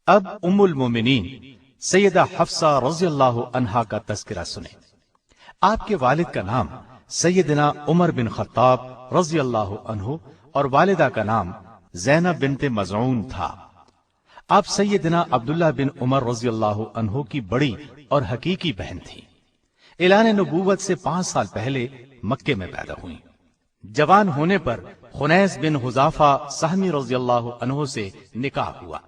اب ام المومنین سیدہ حفصہ رضی اللہ عنہا کا تذکرہ سنیں۔ آپ کے والد کا نام سیدنا عمر بن خطاب رضی اللہ عنہ اور والدہ کا نام زینب بنت مزعون تھا۔ آپ سیدنا عبداللہ بن عمر رضی اللہ عنہ کی بڑی اور حقیقی بہن تھی۔ اعلان نبوت سے 5 سال پہلے مکے میں پیدا ہوئی۔ جوان ہونے پر خنیس بن حذافہ سہمی رضی اللہ عنہ سے نکاح ہوا۔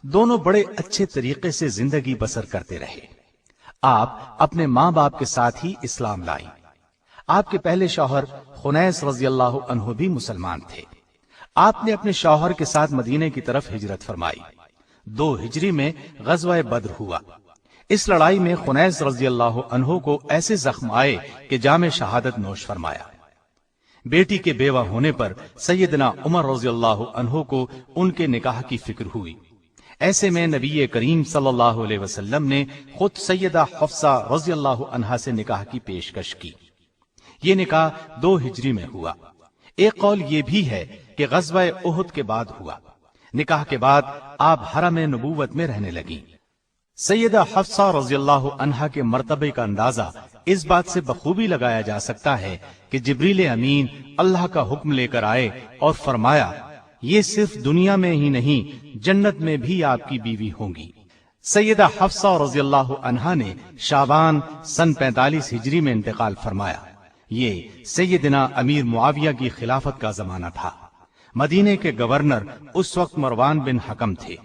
دونوں بڑے اچھے طریقے سے زندگی بسر کرتے رہے۔ آپ اپنے ماں باپ کے ساتھ ہی اسلام لائی۔ آپ کے پہلے شوہر خنیس رضی اللہ عنہ بھی مسلمان تھے۔ آپ نے اپنے شوہر کے ساتھ مدینے کی طرف ہجرت فرمائی۔ 2 ہجری میں غزوہ بدر ہوا۔ اس لڑائی میں خنیس رضی اللہ عنہ کو ایسے زخم آئے کہ جام شہادت نوش فرمایا۔ بیٹی کے بیوہ ہونے پر سیدنا عمر رضی اللہ عنہ کو ان کے نکاح کی فکر ہوئی۔ ایسے میں نبی کریم صلی اللہ علیہ وسلم نے خود سیدہ حفصہ رضی اللہ عنہا سے نکاح کی پیشکش کی۔ یہ نکاح 2 ہجری میں ہوا۔ ایک قول یہ بھی ہے کہ غزوہ احد کے بعد ہوا۔ نکاح کے بعد آپ حرم نبوت میں رہنے لگیں۔ سیدہ حفصہ رضی اللہ عنہا کے مرتبے کا اندازہ اس بات سے بخوبی لگایا جا سکتا ہے کہ جبریل امین اللہ کا حکم لے کر آئے اور فرمایا یہ صرف دنیا میں ہی نہیں جنت میں بھی آپ کی بیوی ہوں گی۔ سیدہ حفصہ رضی اللہ عنہا نے شعبان سن 45 ہجری میں انتقال فرمایا۔ یہ سیدنا امیر معاویہ کی خلافت کا زمانہ تھا۔ مدینے کے گورنر اس وقت مروان بن حکم تھے۔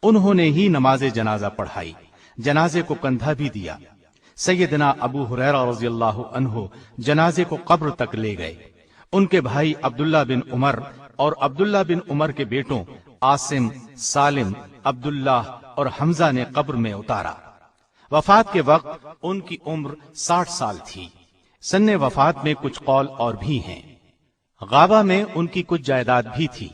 انہوں نے ہی نماز جنازہ پڑھائی، جنازے کو کندھا بھی دیا۔ سیدنا ابو ہریرہ رضی اللہ عنہ جنازے کو قبر تک لے گئے۔ ان کے بھائی عبداللہ بن عمر اور عبداللہ بن عمر کے بیٹوں عاصم، سالم، عبداللہ اور حمزہ نے قبر میں اتارا۔ وفات کے وقت ان کی عمر 60 سال تھی۔ سن وفات میں کچھ قول اور بھی ہیں۔ غابہ میں ان کی کچھ جائیداد بھی تھی۔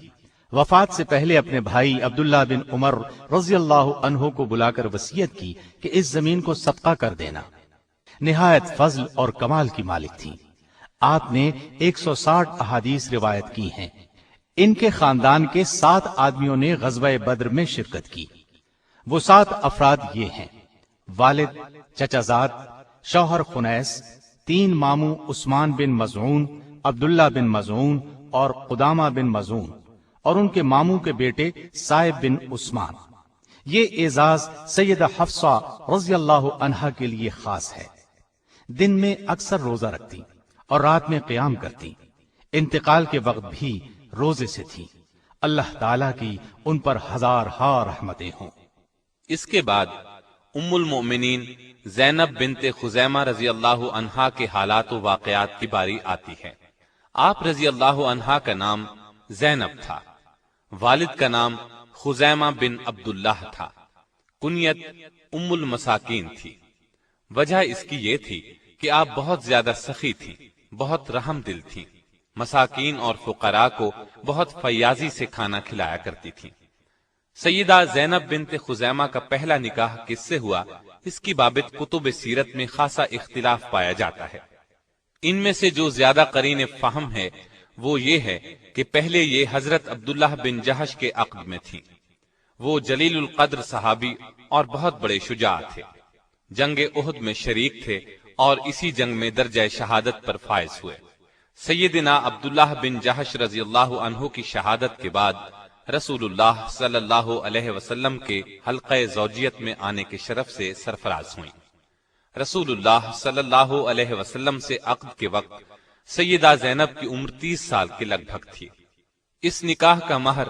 وفات سے پہلے اپنے بھائی عبداللہ بن عمر رضی اللہ عنہ کو بلا کر وصیت کی کہ اس زمین کو صدقہ کر دینا۔ نہایت فضل اور کمال کی مالک تھی۔ آپ نے 160 احادیث روایت کی ہیں۔ ان کے خاندان کے 7 آدمیوں نے غزوہ بدر میں شرکت کی۔ وہ 7 افراد یہ ہیں: والد، چچا زاد، شوہر خنیس، 3 ماموں عثمان بن مزعون، عبداللہ بن مزعون اور قدامہ بن مزعون، اور ان کے ماموں کے بیٹے صائب بن عثمان۔ یہ اعزاز سیدہ حفصہ رضی اللہ عنہا کے لیے خاص ہے۔ دن میں اکثر روزہ رکھتی اور رات میں قیام کرتی۔ انتقال کے وقت بھی روزے سے تھی۔ اللہ تعالیٰ کی ان پر ہزار رحمتیں ہوں۔ اس کے بعد ام المؤمنین زینب بنت خزیمہ رضی اللہ عنہا کے حالات و واقعات کی باری آتی ہے۔ آپ رضی اللہ عنہا کا نام زینب تھا۔ والد کا نام خزیمہ بن عبداللہ تھا۔ کنیت ام المساکین تھی۔ وجہ اس کی یہ تھی کہ آپ بہت زیادہ سخی تھی، بہت رحم دل تھی۔ مساکین اور فقراء کو بہت فیاضی سے کھانا کھلایا کرتی تھی۔ سیدہ زینب بنت خزیمہ کا پہلا نکاح کس سے ہوا، اس کی بابت کتب سیرت میں خاصا اختلاف پایا جاتا ہے۔ ان میں سے جو زیادہ قرین فہم ہے وہ یہ ہے کہ پہلے یہ حضرت عبداللہ بن جہش کے عقد میں تھی۔ وہ جلیل القدر صحابی اور بہت بڑے شجاع تھے۔ جنگ احد میں شریک تھے اور اسی جنگ میں درجہ شہادت پر فائز ہوئے۔ سیدنا عبداللہ بن جہش رضی اللہ عنہ کی شہادت کے بعد رسول اللہ صلی اللہ علیہ وسلم کے حلقہ زوجیت میں آنے کے شرف سے سرفراز ہوئیں۔ رسول اللہ صلی اللہ علیہ وسلم سے عقد کے وقت سیدہ زینب کی عمر 30 سال کے لگ بھگ تھی۔ اس نکاح کا مہر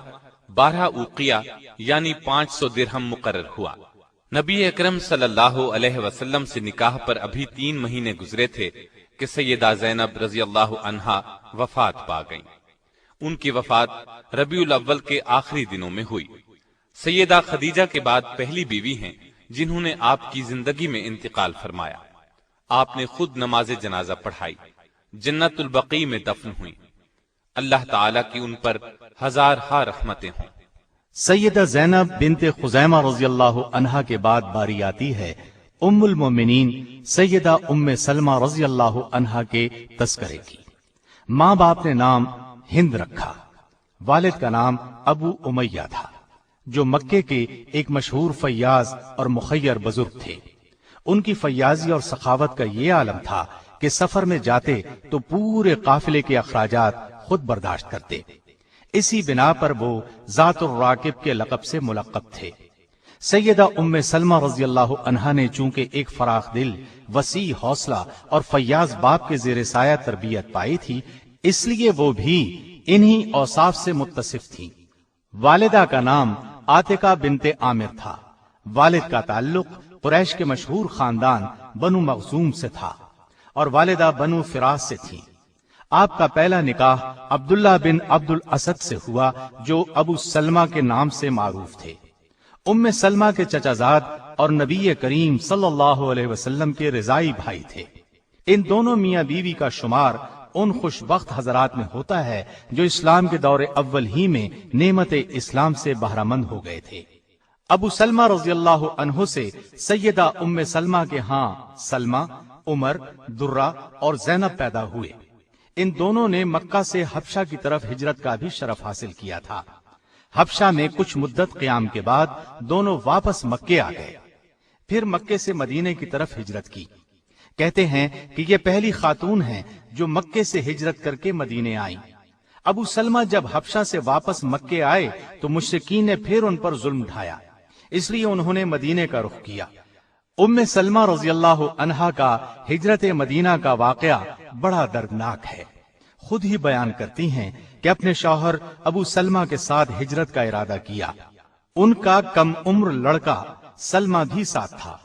12 اوقیہ یعنی 500 درہم مقرر ہوا۔ نبی اکرم صلی اللہ علیہ وسلم سے نکاح پر ابھی 3 مہینے گزرے تھے کہ سیدہ زینب رضی اللہ عنہا وفات پا گئیں۔ ان کی وفات ربیع الاول کے آخری دنوں میں ہوئی۔ سیدہ خدیجہ کے بعد پہلی بیوی ہیں جنہوں نے آپ کی زندگی میں انتقال فرمایا۔ آپ نے خود نماز جنازہ پڑھائی، جنت البقیع میں دفن ہوئی۔ اللہ تعالیٰ کی ان پر ہزار رحمتیں ہوں۔ سیدہ زینب بنت خزیمہ رضی اللہ عنہا کے بعد باری آتی ہے ام المومنین سیدہ ام سلمہ رضی اللہ عنہا کے تذکرے کی۔ ماں باپ نے نام ہند رکھا۔ والد کا نام ابو امیہ تھا۔ جو مکے کے ایک مشہور فیاض اور مخیر بزرگ تھے۔ ان کی فیاضی اور سخاوت کا یہ عالم تھا کہ سفر میں جاتے تو پورے قافلے کے اخراجات خود برداشت کرتے۔ اسی بنا پر وہ ذات الراکب کے لقب سے ملقب تھے۔ سیدہ ام سلمہ رضی اللہ عنہا نے چونکہ ایک فراخ دل، وسیع حوصلہ اور فیاض باپ کے زیر سایہ تربیت پائی تھی، اس لیے وہ بھی انہی اوصاف سے متصف تھیں۔ والدہ کا نام عاتقہ بنت عامر تھا۔ والد کا تعلق قریش کے مشہور خاندان بنو مخزوم سے تھا اور والدہ بنو فراس سے تھی۔ آپ کا پہلا نکاح عبداللہ بن عبد الاسد سے ہوا جو ابو سلمہ کے نام سے معروف تھے۔ ام سلمہ کے چچا زاد اور نبی کریم صلی اللہ علیہ وسلم کے رضائی بھائی تھے۔ ان دونوں میاں بیوی کا شمار ان خوش بخت حضرات میں ہوتا ہے جو اسلام کے دور اول ہی میں نعمت اسلام سے بہرہ مند ہو گئے تھے۔ ابو سلمہ رضی اللہ عنہ سے سیدہ ام سلمہ کے ہاں سلمہ، عمر، درہ اور زینب پیدا ہوئے۔ ان دونوں نے مکہ سے حبشہ کی طرف ہجرت کا بھی شرف حاصل کیا تھا۔ حبشہ میں کچھ مدت قیام کے بعد دونوں واپس مکے آ گئے، پھر مکے سے مدینے کی طرف ہجرت کی۔ کہتے ہیں کہ یہ پہلی خاتون ہیں جو مکے سے ہجرت کر کے مدینے آئیں۔ ابو سلمہ جب حبشہ سے واپس مکے آئے تو مشرکین نے پھر ان پر ظلم ڈھایا، اس لیے انہوں نے مدینے کا رخ کیا۔ ام سلمہ رضی اللہ عنہا کا ہجرت مدینہ کا واقعہ بڑا دردناک ہے۔ خود ہی بیان کرتی ہیں کہ اپنے شوہر ابو سلمہ کے ساتھ ہجرت کا ارادہ کیا۔ ان کا کم عمر لڑکا سلمہ بھی ساتھ تھا۔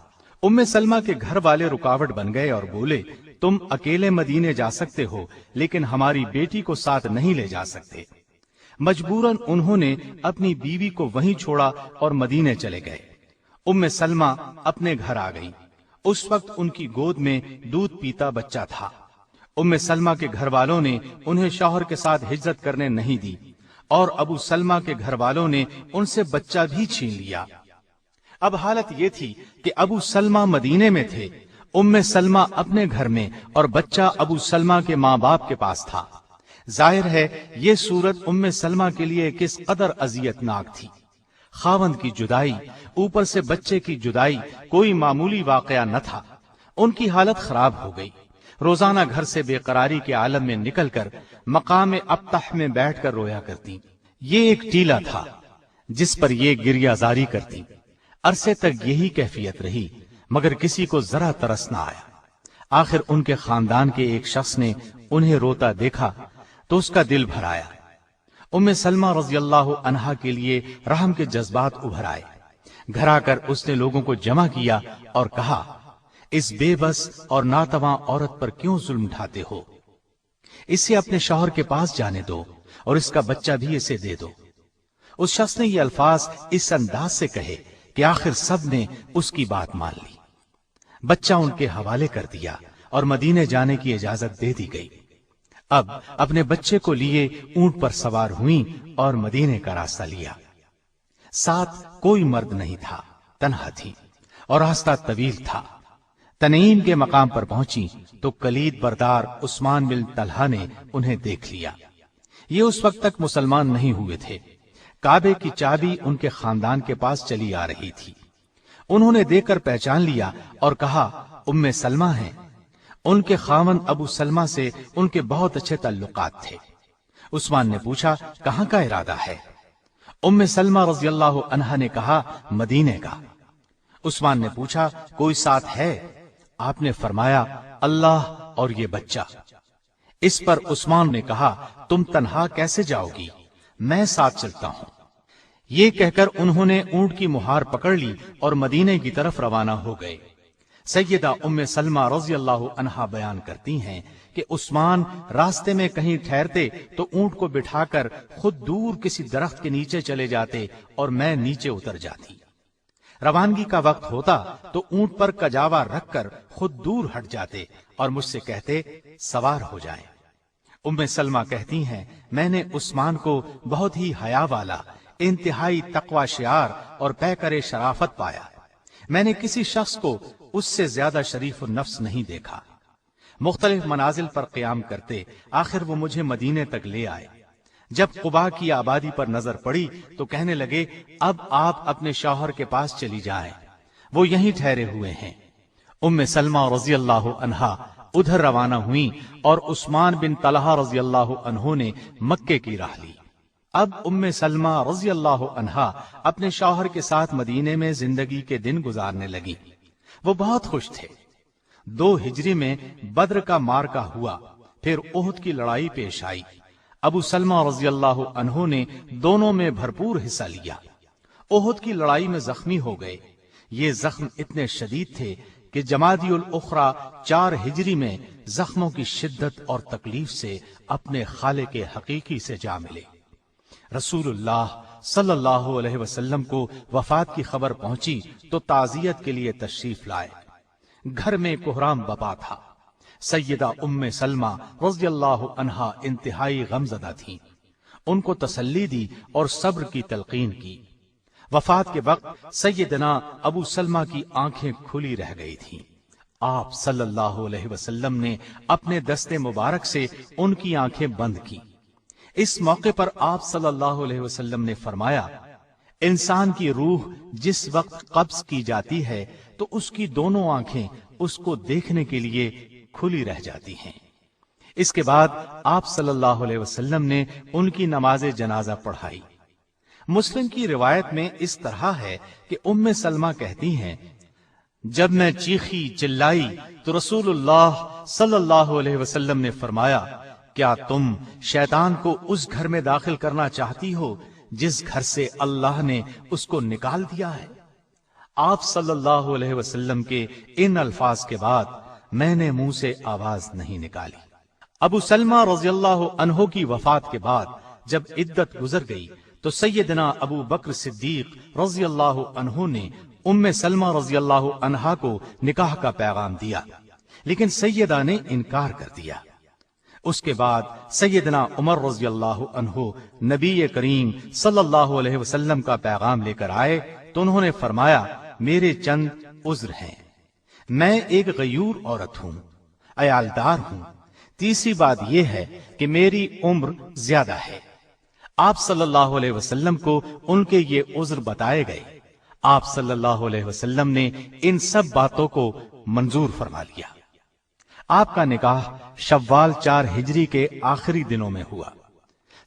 ام سلمہ کے گھر والے رکاوٹ بن گئے اور بولے، تم اکیلے مدینے جا سکتے ہو لیکن ہماری بیٹی کو ساتھ نہیں لے جا سکتے۔ مجبوراً انہوں نے اپنی بیوی کو وہیں چھوڑا اور مدینے چلے گئے۔ ام سلمہ اپنے گھر آ گئی۔ اس وقت ان کی گود میں دودھ پیتا بچہ تھا۔ ام سلمہ کے گھر والوں نے انہیں شوہر کے ساتھ ہجرت کرنے نہیں دی اور ابو سلمہ کے گھر والوں نے ان سے بچہ بھی چھین لیا۔ اب حالت یہ تھی کہ ابو سلمہ مدینے میں تھے، ام سلمہ اپنے گھر میں اور بچہ ابو سلمہ کے ماں باپ کے پاس تھا۔ ظاہر ہے یہ صورت ام سلمہ کے لیے کس قدر اذیت ناک تھی۔ خاوند کی جدائی، اوپر سے بچے کی جدائی کوئی معمولی واقعہ نہ تھا۔ ان کی حالت خراب ہو گئی۔ روزانہ گھر سے بے قراری کے عالم میں نکل کر مقام ابطح میں بیٹھ کر رویا کرتی۔ یہ ایک ٹیلہ تھا جس پر یہ گریہ زاری کرتی۔ عرصے تک یہی کیفیت رہی مگر کسی کو ذرا ترس نہ آیا۔ آخر ان کے خاندان کے ایک شخص نے انہیں روتا دیکھا تو اس کا دل بھر آیا۔ ام سلمہ رضی اللہ عنہا کے لیے رحم کے جذبات ابھر آئے۔ گھر آ کر اس نے لوگوں کو جمع کیا اور کہا، اس بے بس اور ناتواں عورت پر کیوں ظلم ڈھاتے ہو؟ اسے اپنے شوہر کے پاس جانے دو اور اس کا بچہ بھی اسے دے دو۔ اس شخص نے یہ الفاظ اس انداز سے کہے کہ آخر سب نے اس کی بات مان لی۔ بچہ ان کے حوالے کر دیا اور مدینے جانے کی اجازت دے دی گئی۔ اب اپنے بچے کو لیے اونٹ پر سوار ہوئیں اور مدینے کا راستہ لیا۔ ساتھ کوئی مرد نہیں تھا، تنہا تھی اور راستہ طویل تھا۔ تنعیم کے مقام پر پہنچی تو کلید بردار عثمان بن طلحہ نے انہیں دیکھ لیا۔ یہ اس وقت تک مسلمان نہیں ہوئے تھے۔ کعبے کی چابی ان کے خاندان کے پاس چلی آ رہی تھی۔ انہوں نے دیکھ کر پہچان لیا اور کہا، ام سلمہ ہیں۔ ان کے خاوند ابو سلمہ سے ان کے بہت اچھے تعلقات تھے۔ عثمان نے پوچھا، کہاں کا ارادہ ہے؟ ام سلمہ رضی اللہ عنہا نے کہا، مدینے کا۔ عثمان نے پوچھا، کوئی ساتھ ہے؟ آپ نے فرمایا، اللہ اور یہ بچہ۔ اس پر عثمان نے کہا، تم تنہا کیسے جاؤ گی؟ میں ساتھ چلتا ہوں۔ یہ کہہ کر انہوں نے اونٹ کی مہار پکڑ لی اور مدینے کی طرف روانہ ہو گئے۔ سیدہ ام سلمہ رضی اللہ عنہا بیان کرتی ہیں کہ عثمان راستے میں کہیں ٹھہرتے تو اونٹ کو بٹھا کر خود دور کسی درخت کے نیچے چلے جاتے اور میں نیچے اتر جاتی۔ روانگی کا وقت ہوتا تو اونٹ پر کجاوا رکھ کر خود دور ہٹ جاتے اور مجھ سے کہتے، سوار ہو جائیں۔ ام سلمہ کہتی ہیں، میں نے عثمان کو بہت ہی حیا والا، انتہائی تقوی شعار اور پیکر شرافت پایا۔ میں نے کسی شخص کو اس سے زیادہ شریف النفس نہیں دیکھا۔ مختلف منازل پر قیام کرتے آخر وہ مجھے مدینے تک لے آئے۔ جب قبا کی آبادی پر نظر پڑی تو کہنے لگے اب آپ اپنے شوہر کے پاس چلی جائیں، وہ یہیں ٹھہرے ہوئے ہیں۔ ام سلمہ رضی اللہ عنہا ادھر روانہ ہوئیں اور عثمان بن طلحہ رضی اللہ عنہ نے مکے کی راہ لی۔ اب ام سلمہ رضی اللہ عنہا اپنے شوہر کے ساتھ مدینے میں زندگی کے دن گزارنے لگی۔ وہ بہت خوش تھے۔ 2 ہجری میں بدر کا معرکہ ہوا، پھر احد کی لڑائی پیش آئی۔ ابو سلمہ رضی اللہ عنہ نے دونوں میں بھرپور حصہ لیا۔ احد کی لڑائی میں زخمی ہو گئے۔ یہ زخم اتنے شدید تھے کہ جمادی الاخری 4 ہجری میں زخموں کی شدت اور تکلیف سے اپنے خالق حقیقی سے جا ملے۔ رسول اللہ صلی اللہ علیہ وسلم کو وفات کی خبر پہنچی تو تعزیت کے لیے تشریف لائے۔ گھر میں کوہرام بپا تھا۔ سیدہ ام سلمہ رضی اللہ عنہا انتہائی غمزدہ تھیں۔ ان کو تسلی دی اور صبر کی تلقین کی۔ وفات کے وقت سیدنا ابو سلمہ کی آنکھیں کھلی رہ گئی تھیں۔ آپ صلی اللہ علیہ وسلم نے اپنے دست مبارک سے ان کی آنکھیں بند کی۔ اس موقع پر آپ صلی اللہ علیہ وسلم نے فرمایا، انسان کی روح جس وقت قبض کی جاتی ہے تو اس کی دونوں آنکھیں اس کو دیکھنے کے لیے کھلی رہ جاتی ہیں۔ اس کے بعد آپ صلی اللہ علیہ وسلم نے ان کی نماز جنازہ پڑھائی۔ مسلم کی روایت میں اس طرح ہے کہ ام سلمہ کہتی ہیں، جب میں چیخی چلائی تو رسول اللہ صلی اللہ علیہ وسلم نے فرمایا، کیا تم شیطان کو اس گھر میں داخل کرنا چاہتی ہو جس گھر سے اللہ نے اس کو نکال دیا ہے؟ آپ صلی اللہ علیہ وسلم کے ان الفاظ کے بعد میں نے منہ سے آواز نہیں نکالی۔ ابو سلمہ رضی اللہ عنہ کی وفات کے بعد جب عدت گزر گئی تو سیدنا ابو بکر صدیق رضی اللہ عنہ نے ام سلمہ رضی اللہ عنہا کو نکاح کا پیغام دیا، لیکن سیدہ نے انکار کر دیا۔ اس کے بعد سیدنا عمر رضی اللہ عنہ نبی کریم صلی اللہ علیہ وسلم کا پیغام لے کر آئے تو انہوں نے فرمایا، میرے چند عذر ہیں۔ میں ایک غیور عورت ہوں، عیالدار ہوں۔ تیسری بات یہ ہے کہ میری عمر زیادہ ہے۔ آپ صلی اللہ علیہ وسلم کو ان کے یہ عذر بتائے گئے۔ آپ صلی اللہ علیہ وسلم نے ان سب باتوں کو منظور فرما لیا۔ آپ کا نکاح شوال 4 ہجری کے آخری دنوں میں ہوا۔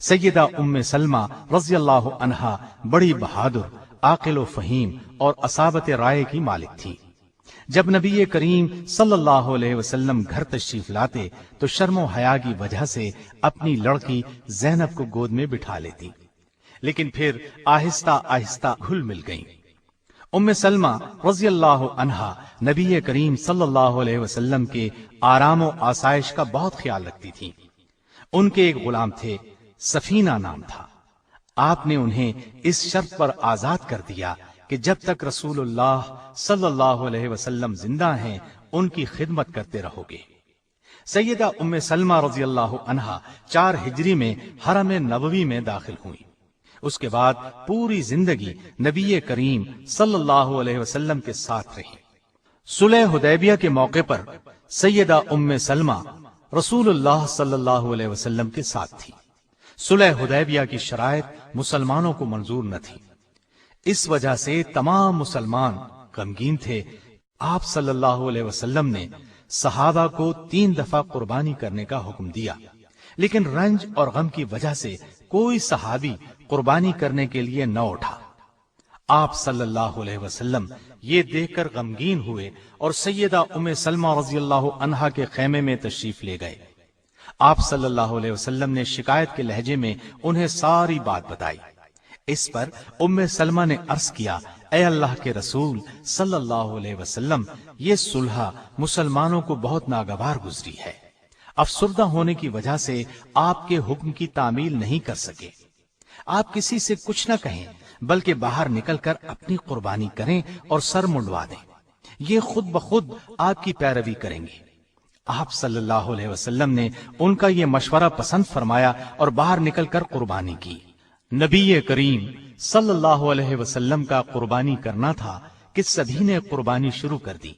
سیدہ ام سلمہ رضی اللہ عنہا بڑی بہادر، عاقل و فہیم اور اصابت رائے کی مالک تھی۔ جب نبی کریم صلی اللہ علیہ وسلم گھر تشریف لاتے تو شرم و حیا کی وجہ سے اپنی لڑکی زینب کو گود میں بٹھا لیتی، لیکن پھر آہستہ آہستہ گھل مل گئیں۔ ام سلمہ رضی اللہ عنہا نبی کریم صلی اللہ علیہ وسلم کے آرام و آسائش کا بہت خیال رکھتی تھی۔ ان کے ایک غلام تھے، سفینہ نام تھا۔ آپ نے انہیں اس شرط پر آزاد کر دیا کہ جب تک رسول اللہ صلی اللہ علیہ وسلم زندہ ہیں ان کی خدمت کرتے رہو گے۔ سیدہ ام سلمہ رضی اللہ عنہا 4 ہجری میں حرم نبوی میں داخل ہوئیں۔ اس کے بعد پوری زندگی نبی کریم صلی اللہ علیہ وسلم کے ساتھ رہی۔ صلح حدیبیہ کے موقع پر سیدہ ام سلمہ رسول اللہ صلی اللہ علیہ وسلم کے ساتھ تھی۔ صلح حدیبیہ کی شرائط مسلمانوں کو منظور نہ تھی، اس وجہ سے تمام مسلمان غمگین تھے۔ آپ صلی اللہ علیہ وسلم نے صحابہ کو 3 دفعہ قربانی کرنے کا حکم دیا، لیکن رنج اور غم کی وجہ سے کوئی صحابی قربانی کرنے کے لیے نہ اٹھا۔ آپ صلی اللہ علیہ وسلم یہ دیکھ کر غمگین ہوئے اور سیدہ ام سلمہ رضی اللہ عنہا کے خیمے میں تشریف لے گئے۔ آپ صلی اللہ علیہ وسلم نے شکایت کے لہجے میں انہیں ساری بات بتائی۔ اس پر ام سلمہ نے عرض کیا، اے اللہ کے رسول صلی اللہ علیہ وسلم، یہ صلح مسلمانوں کو بہت ناگوار گزری ہے۔ افسردہ ہونے کی وجہ سے آپ کے حکم کی تعمیل نہیں کر سکے۔ آپ کسی سے کچھ نہ کہیں بلکہ باہر نکل کر اپنی قربانی کریں اور سر منڈوا دیں، یہ خود بخود آپ کی پیروی کریں گے۔ آپ صلی اللہ علیہ وسلم نے ان کا یہ مشورہ پسند فرمایا اور باہر نکل کر قربانی کی۔ نبی کریم صلی اللہ علیہ وسلم کا قربانی کرنا تھا کہ سبھی نے قربانی شروع کر دی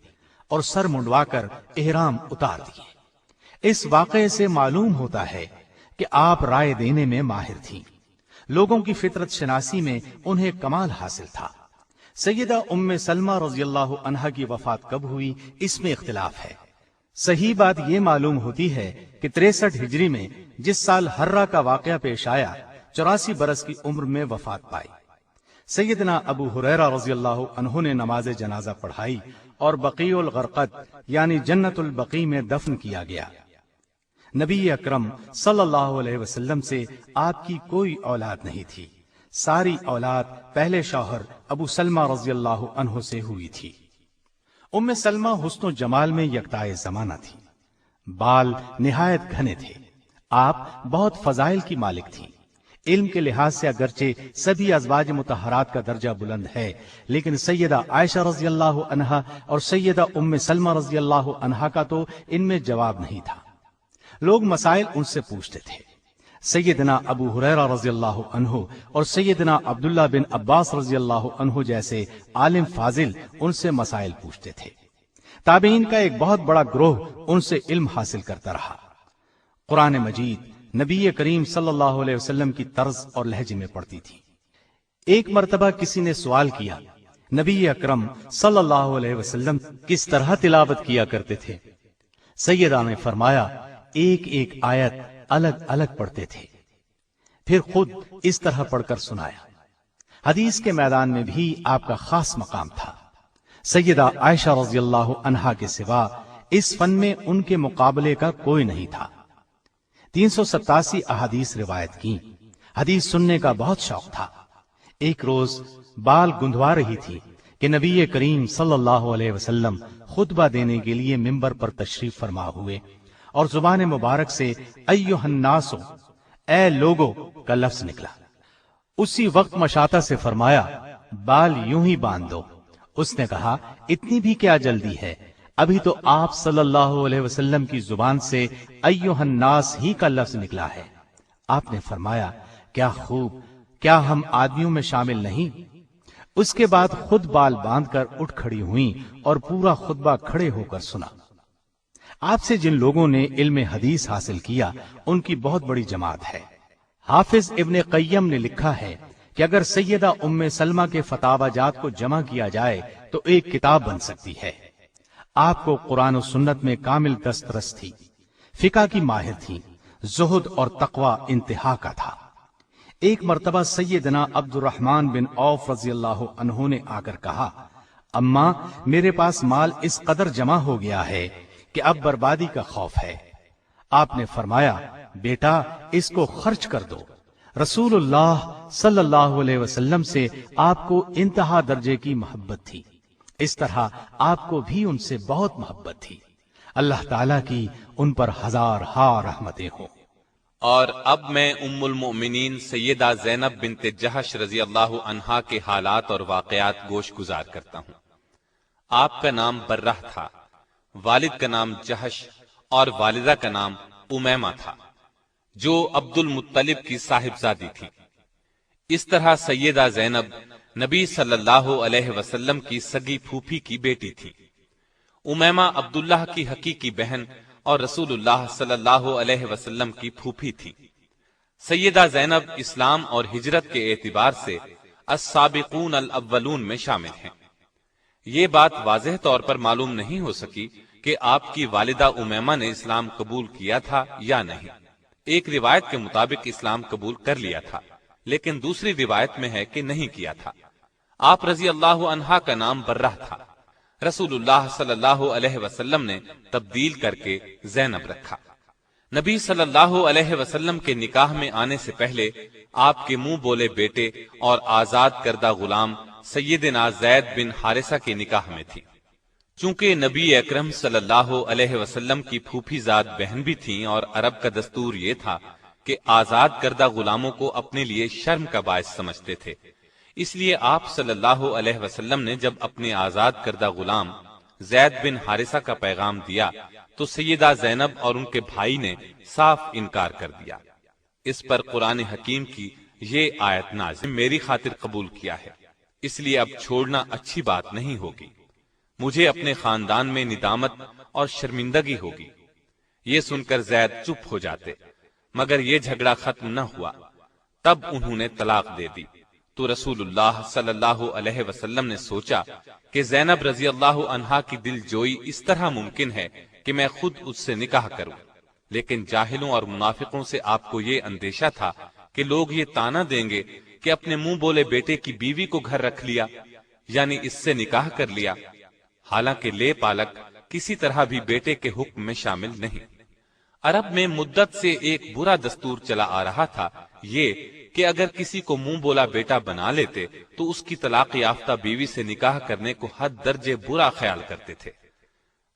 اور سر منڈوا کر احرام اتار دیے۔ اس واقعے سے معلوم ہوتا ہے کہ آپ رائے دینے میں ماہر تھیں، لوگوں کی فطرت شناسی میں انہیں کمال حاصل تھا۔ سیدہ ام سلمہ رضی اللہ عنہا کی وفات کب ہوئی اس میں اختلاف ہے۔ صحیح بات یہ معلوم ہوتی ہے کہ 63 ہجری میں جس سال حرہ کا واقعہ پیش آیا 84 برس کی عمر میں وفات پائی۔ سیدنا ابو ہریرہ رضی اللہ عنہ نے نماز جنازہ پڑھائی اور بقیع الغرقد یعنی جنت البقیع میں دفن کیا گیا۔ نبی اکرم صلی اللہ علیہ وسلم سے آپ کی کوئی اولاد نہیں تھی، ساری اولاد پہلے شوہر ابو سلمہ رضی اللہ عنہ سے ہوئی تھی۔ ام سلمہ حسن و جمال میں یکتائے زمانہ تھی، بال نہایت گھنے تھے، آپ بہت فضائل کی مالک تھیں۔ علم کے لحاظ سے اگرچہ سبھی ازواج مطہرات کا درجہ بلند ہے، لیکن سیدہ عائشہ رضی اللہ عنہا اور سیدہ ام سلمہ رضی اللہ عنہا کا تو ان میں جواب نہیں تھا۔ لوگ مسائل ان سے پوچھتے تھے۔ سیدنا ابو ہریرہ رضی اللہ عنہ اور سیدنا عبداللہ بن عباس رضی اللہ عنہ جیسے عالم فاضل ان سے مسائل پوچھتے تھے۔ تابعین کا ایک بہت بڑا گروہ ان سے علم حاصل کرتا رہا۔ قرآن مجید نبی کریم صلی اللہ علیہ وسلم کی طرز اور لہجے میں پڑھتی تھی۔ ایک مرتبہ کسی نے سوال کیا، نبی اکرم صلی اللہ علیہ وسلم کس طرح تلاوت کیا کرتے تھے؟ سیدہ نے فرمایا، ایک ایک آیت الگ الگ پڑھتے تھے، پھر خود اس طرح پڑھ کر سنایا۔ حدیث کے میدان میں بھی آپ کا خاص مقام تھا۔ سیدہ عائشہ رضی اللہ عنہا کے سوا اس فن میں ان کے مقابلے کا کوئی نہیں تھا۔ 387 احادیث روایت کی، حدیث سننے کا بہت شوق تھا۔ ایک روز بال گندوا رہی تھی کہ نبی کریم صلی اللہ علیہ وسلم خطبہ دینے کے لیے ممبر پر تشریف فرما ہوئے اور زبان مبارک سے ایھا الناس، اے لوگو کا لفظ نکلا۔ اسی وقت مشاطہ سے فرمایا، بال یوں ہی باندھ دو۔ اس نے کہا، اتنی بھی کیا جلدی ہے، ابھی تو آپ صلی اللہ علیہ وسلم کی زبان سے ایھا الناس ہی کا لفظ نکلا ہے۔ آپ نے فرمایا، کیا خوب، کیا ہم آدمیوں میں شامل نہیں؟ اس کے بعد خود بال باندھ کر اٹھ کھڑی ہوئیں اور پورا خطبہ کھڑے ہو کر سنا۔ آپ سے جن لوگوں نے علم حدیث حاصل کیا ان کی بہت بڑی جماعت ہے۔ حافظ ابن قیم نے لکھا ہے کہ اگر سیدہ ام سلمہ کے فتاوی جات کو جمع کیا جائے تو ایک کتاب بن سکتی ہے۔ آپ کو قرآن و سنت میں کامل دسترس تھی، فقہ کی ماہر تھی، زہد اور تقوی انتہا کا تھا۔ ایک مرتبہ سیدنا عبد الرحمن بن عوف رضی اللہ عنہ نے آ کر کہا، اماں میرے پاس مال اس قدر جمع ہو گیا ہے کہ اب بربادی کا خوف ہے۔ آپ نے فرمایا، بیٹا اس کو خرچ کر دو۔ رسول اللہ صلی اللہ علیہ وسلم سے آپ کو انتہا درجے کی محبت تھی، اس طرح آپ کو بھی ان سے بہت محبت تھی۔ اللہ تعالیٰ کی ان پر ہزار ہاں رحمتیں ہوں۔ اور اب میں ام المؤمنین سیدہ زینب بنت جہش رضی اللہ عنہا کے حالات اور واقعات گوش گزار کرتا ہوں۔ آپ کا نام برہ تھا، والد کا نام جہش اور والدہ کا نام امیمہ تھا، جو عبد المطلب کی صاحبزادی تھی۔ اس طرح سیدہ زینب نبی صلی اللہ علیہ وسلم کی سگی پھوپھی کی بیٹی تھی۔ امیمہ عبداللہ کی حقیقی بہن اور رسول اللہ صلی اللہ علیہ وسلم کی پھوپھی تھی۔ سیدہ زینب اسلام اور ہجرت کے اعتبار سے السابقون الاولون میں شامل ہیں۔ یہ بات واضح طور پر معلوم نہیں ہو سکی کہ آپ کی والدہ امیمہ نے اسلام قبول کیا تھا یا نہیں۔ ایک روایت کے مطابق اسلام قبول کر لیا تھا، لیکن دوسری روایت میں ہے کہ نہیں کیا تھا۔ آپ رضی اللہ عنہا کا نام برہ تھا، رسول اللہ صلی اللہ علیہ وسلم نے تبدیل کر کے زینب رکھا۔ نبی صلی اللہ علیہ وسلم کے نکاح میں آنے سے pہلے آپ کے منہ بولے بیٹے اور آزاد کردہ غلام سیدنا زید بن حارثہ کے نکاح میں تھی۔ چونکہ نبی اکرم صلی اللہ علیہ وسلم کی پھوپھی زاد بہن بھی تھیں اور عرب کا دستور یہ تھا کہ آزاد کردہ غلاموں کو اپنے لیے شرم کا باعث سمجھتے تھے، اس لیے آپ صلی اللہ علیہ وسلم نے جب اپنے آزاد کردہ غلام زید بن حارثہ کا پیغام دیا تو سیدہ زینب اور ان کے بھائی نے صاف انکار کر دیا۔ اس پر قرآن حکیم کی یہ آیت نازل، میری خاطر قبول کیا ہے، اس لیے اب چھوڑنا اچھی بات نہیں ہوگی، مجھے اپنے خاندان میں ندامت اور شرمندگی ہوگی۔ یہ سن کر زید چپ ہو جاتے، مگر یہ جھگڑا ختم نہ ہوا، تب انہوں نے طلاق دے دی۔ تو رسول اللہ صلی اللہ علیہ وسلم نے سوچا کہ زینب رضی اللہ عنہا کی دل جوئی اس طرح ممکن ہے کہ میں خود اس سے نکاح کروں، لیکن جاہلوں اور منافقوں سے آپ کو یہ اندیشہ تھا کہ لوگ یہ طعنہ دیں گے کہ اپنے منہ بولے بیٹے کی بیوی کو گھر رکھ لیا، یعنی اس سے نکاح کر لیا، حالانکہ لے پالک کسی طرح بھی بیٹے کے حکم میں شامل نہیں۔ عرب میں مدت سے ایک برا دستور چلا آ رہا تھا، یہ کہ اگر کسی کو منہ بولا بیٹا بنا لیتے تو اس کی طلاق یافتہ بیوی سے نکاح کرنے کو حد درجے برا خیال کرتے تھے۔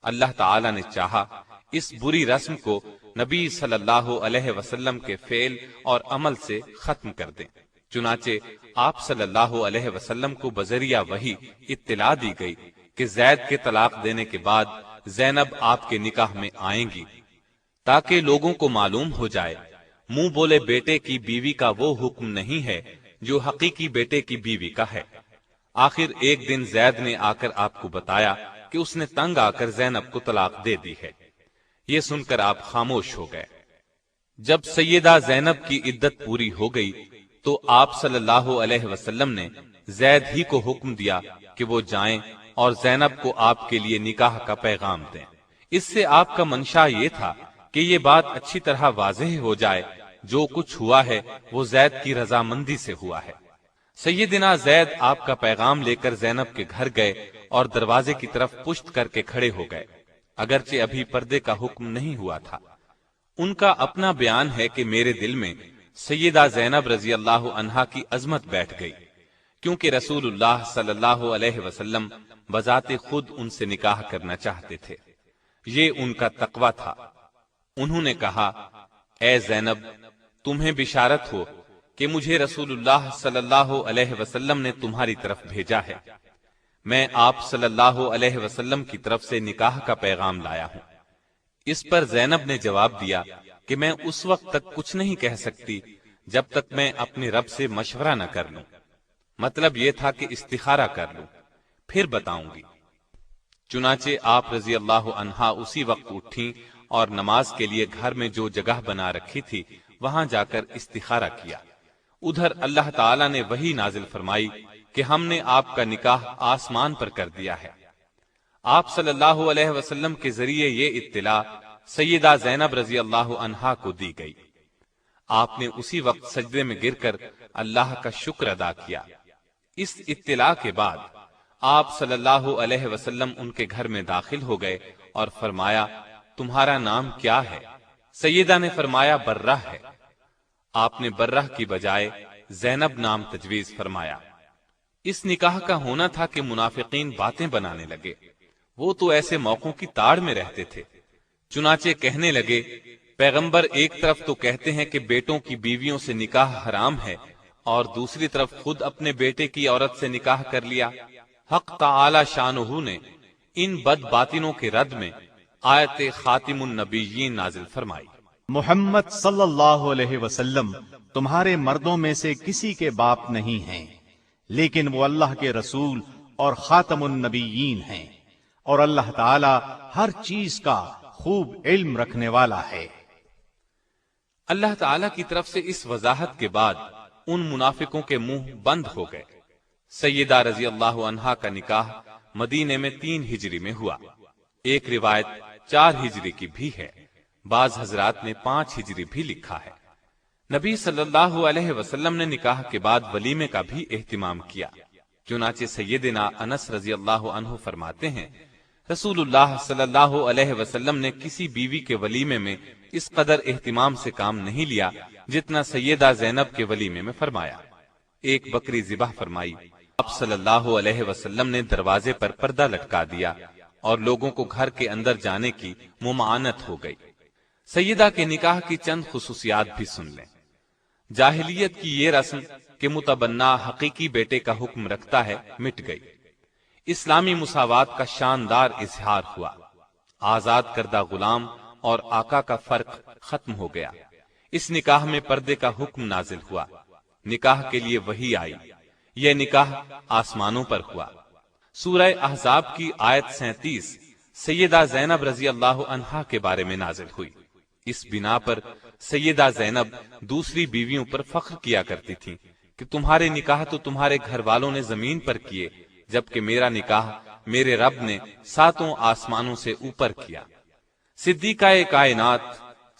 اللہ تعالی نے چاہا اس بری رسم کو نبی صلی اللہ علیہ وسلم کے فعل اور عمل سے ختم کر دیں، چنانچہ آپ صلی اللہ علیہ وسلم کو بذریعہ وحی اطلاع دی گئی کہ زید کے طلاق دینے کے بعد زینب آپ کے نکاح میں آئیں گی، تاکہ لوگوں کو معلوم ہو جائے منہ بولے بیٹے کی بیوی کا وہ حکم نہیں ہے جو حقیقی بیٹے کی بیوی کا ہے۔ آخر ایک دن زید نے آ کر آپ کو بتایا کہ اس نے تنگ آ کر زینب کو طلاق دے دی ہے۔ یہ سن کر آپ خاموش ہو گئے۔ جب سیدہ زینب کی عدت پوری ہو گئی تو آپ صلی اللہ علیہ وسلم نے زید ہی کو حکم دیا کہ وہ جائیں اور زینب کو آپ کے لیے نکاح کا پیغام دیں۔ اس سے آپ کا منشا یہ تھا کہ یہ بات اچھی طرح واضح ہو جائے جو کچھ ہوا ہے وہ زید کی رضامندی سے ہوا ہے۔ سیدنا زید آپ کا پیغام لے کر زینب کے گھر گئے اور دروازے کی طرف پشت کر کے کھڑے ہو گئے، اگرچہ ابھی پردے کا حکم نہیں ہوا تھا۔ ان کا اپنا بیان ہے کہ میرے دل میں سیدہ زینب رضی اللہ عنہا کی عظمت بیٹھ گئی، کیونکہ رسول اللہ صلی اللہ علیہ وسلم بذات خود ان سے نکاح کرنا چاہتے تھے۔ یہ ان کا تقویٰ تھا۔ انہوں نے کہا، اے زینب، تمہیں بشارت ہو کہ مجھے رسول اللہ صلی اللہ علیہ وسلم نے تمہاری طرف بھیجا ہے۔ میں آپ صلی اللہ علیہ وسلم کی طرف سے نکاح کا پیغام لایا ہوں۔ اس پر زینب نے جواب دیا کہ میں اس وقت تک کچھ نہیں کہہ سکتی جب تک میں اپنے رب سے مشورہ نہ کر لوں۔ مطلب یہ تھا کہ استخارہ کر لوں، پھر بتاؤں گی۔ چنانچہ آپ رضی اللہ عنہا اسی وقت اٹھیں اور نماز کے لیے گھر میں جو جگہ بنا رکھی تھی وہاں جا کر استخارہ کیا۔ ادھر اللہ تعالی نے وحی نازل فرمائی کہ ہم نے آپ کا نکاح آسمان پر کر دیا ہے۔ آپ صلی اللہ علیہ وسلم کے ذریعے یہ اطلاع سیدہ زینب رضی اللہ عنہا کو دی گئی۔ آپ نے اسی وقت سجدے میں گر کر اللہ کا شکر ادا کیا۔ اس اطلاع کے بعد آپ صلی اللہ علیہ وسلم ان کے گھر میں داخل ہو گئے اور فرمایا، تمہارا نام کیا ہے؟ سیدہ نے فرمایا، برہ ہے۔ آپ نے برہ کی بجائے زینب نام تجویز فرمایا۔ اس نکاح کا ہونا تھا کہ منافقین باتیں بنانے لگے، وہ تو ایسے موقعوں کی تاڑ میں رہتے تھے۔ چنانچہ کہنے لگے، پیغمبر ایک طرف تو کہتے ہیں کہ بیٹوں کی بیویوں سے نکاح حرام ہے اور دوسری طرف خود اپنے بیٹے کی عورت سے نکاح کر لیا۔ حق تعالی شانہ نے ان بد باطنوں کے رد میں آیت خاتم النبیین نازل فرمائی۔ محمد صلی اللہ علیہ وسلم تمہارے مردوں میں سے کسی کے باپ نہیں ہیں، لیکن وہ اللہ کے رسول اور خاتم النبیین ہیں، اور اللہ تعالی ہر چیز کا خوب علم رکھنے والا ہے۔ اللہ تعالی کی طرف سے اس وضاحت کے بعد ان منافقوں کے منہ بند ہو گئے۔ سیدہ رضی اللہ عنہا کا نکاح مدینے میں 3 ہجری میں ہوا۔ ایک روایت 4 ہجری کی بھی ہے، بعض حضرات نے 5 ہجری بھی لکھا ہے۔ نبی صلی اللہ علیہ وسلم نے نکاح کے بعد ولیمے کا بھی اہتمام کیا، چنانچہ سیدنا انس رضی اللہ عنہ فرماتے ہیں، رسول اللہ صلی اللہ علیہ وسلم نے کسی بیوی کے ولیمے میں اس قدر اہتمام سے کام نہیں لیا جتنا سیدہ زینب کے ولیمے میں فرمایا۔ ایک بکری ذبح فرمائی، آپ صلی اللہ علیہ وسلم نے دروازے پر پردہ لٹکا دیا اور لوگوں کو گھر کے اندر جانے کی ممانعت ہو گئی۔ سیدہ کے نکاح کی چند خصوصیات بھی سن لیں۔ جاہلیت کی یہ رسم کہ متبنہ حقیقی بیٹے کا حکم رکھتا ہے مٹ گئی۔ اسلامی مساوات کا شاندار اظہار ہوا۔ آزاد کردہ غلام اور آقا کا فرق ختم ہو گیا۔ اس نکاح میں پردے کا حکم نازل ہوا۔ نکاح کے لیے وحی آئی۔ یہ نکاح آسمانوں پر ہوا۔ سورہ احزاب کی آیت 37 سیدہ زینب رضی اللہ عنہا کے بارے میں نازل ہوئی۔ اس بنا پر سیدہ زینب دوسری بیویوں پر فخر کیا کرتی تھیں کہ تمہارے نکاح تو تمہارے گھر والوں نے زمین پر کیے، جبکہ میرا نکاح میرے رب نے 7 آسمانوں سے اوپر کیا۔ صدیقہ کائنات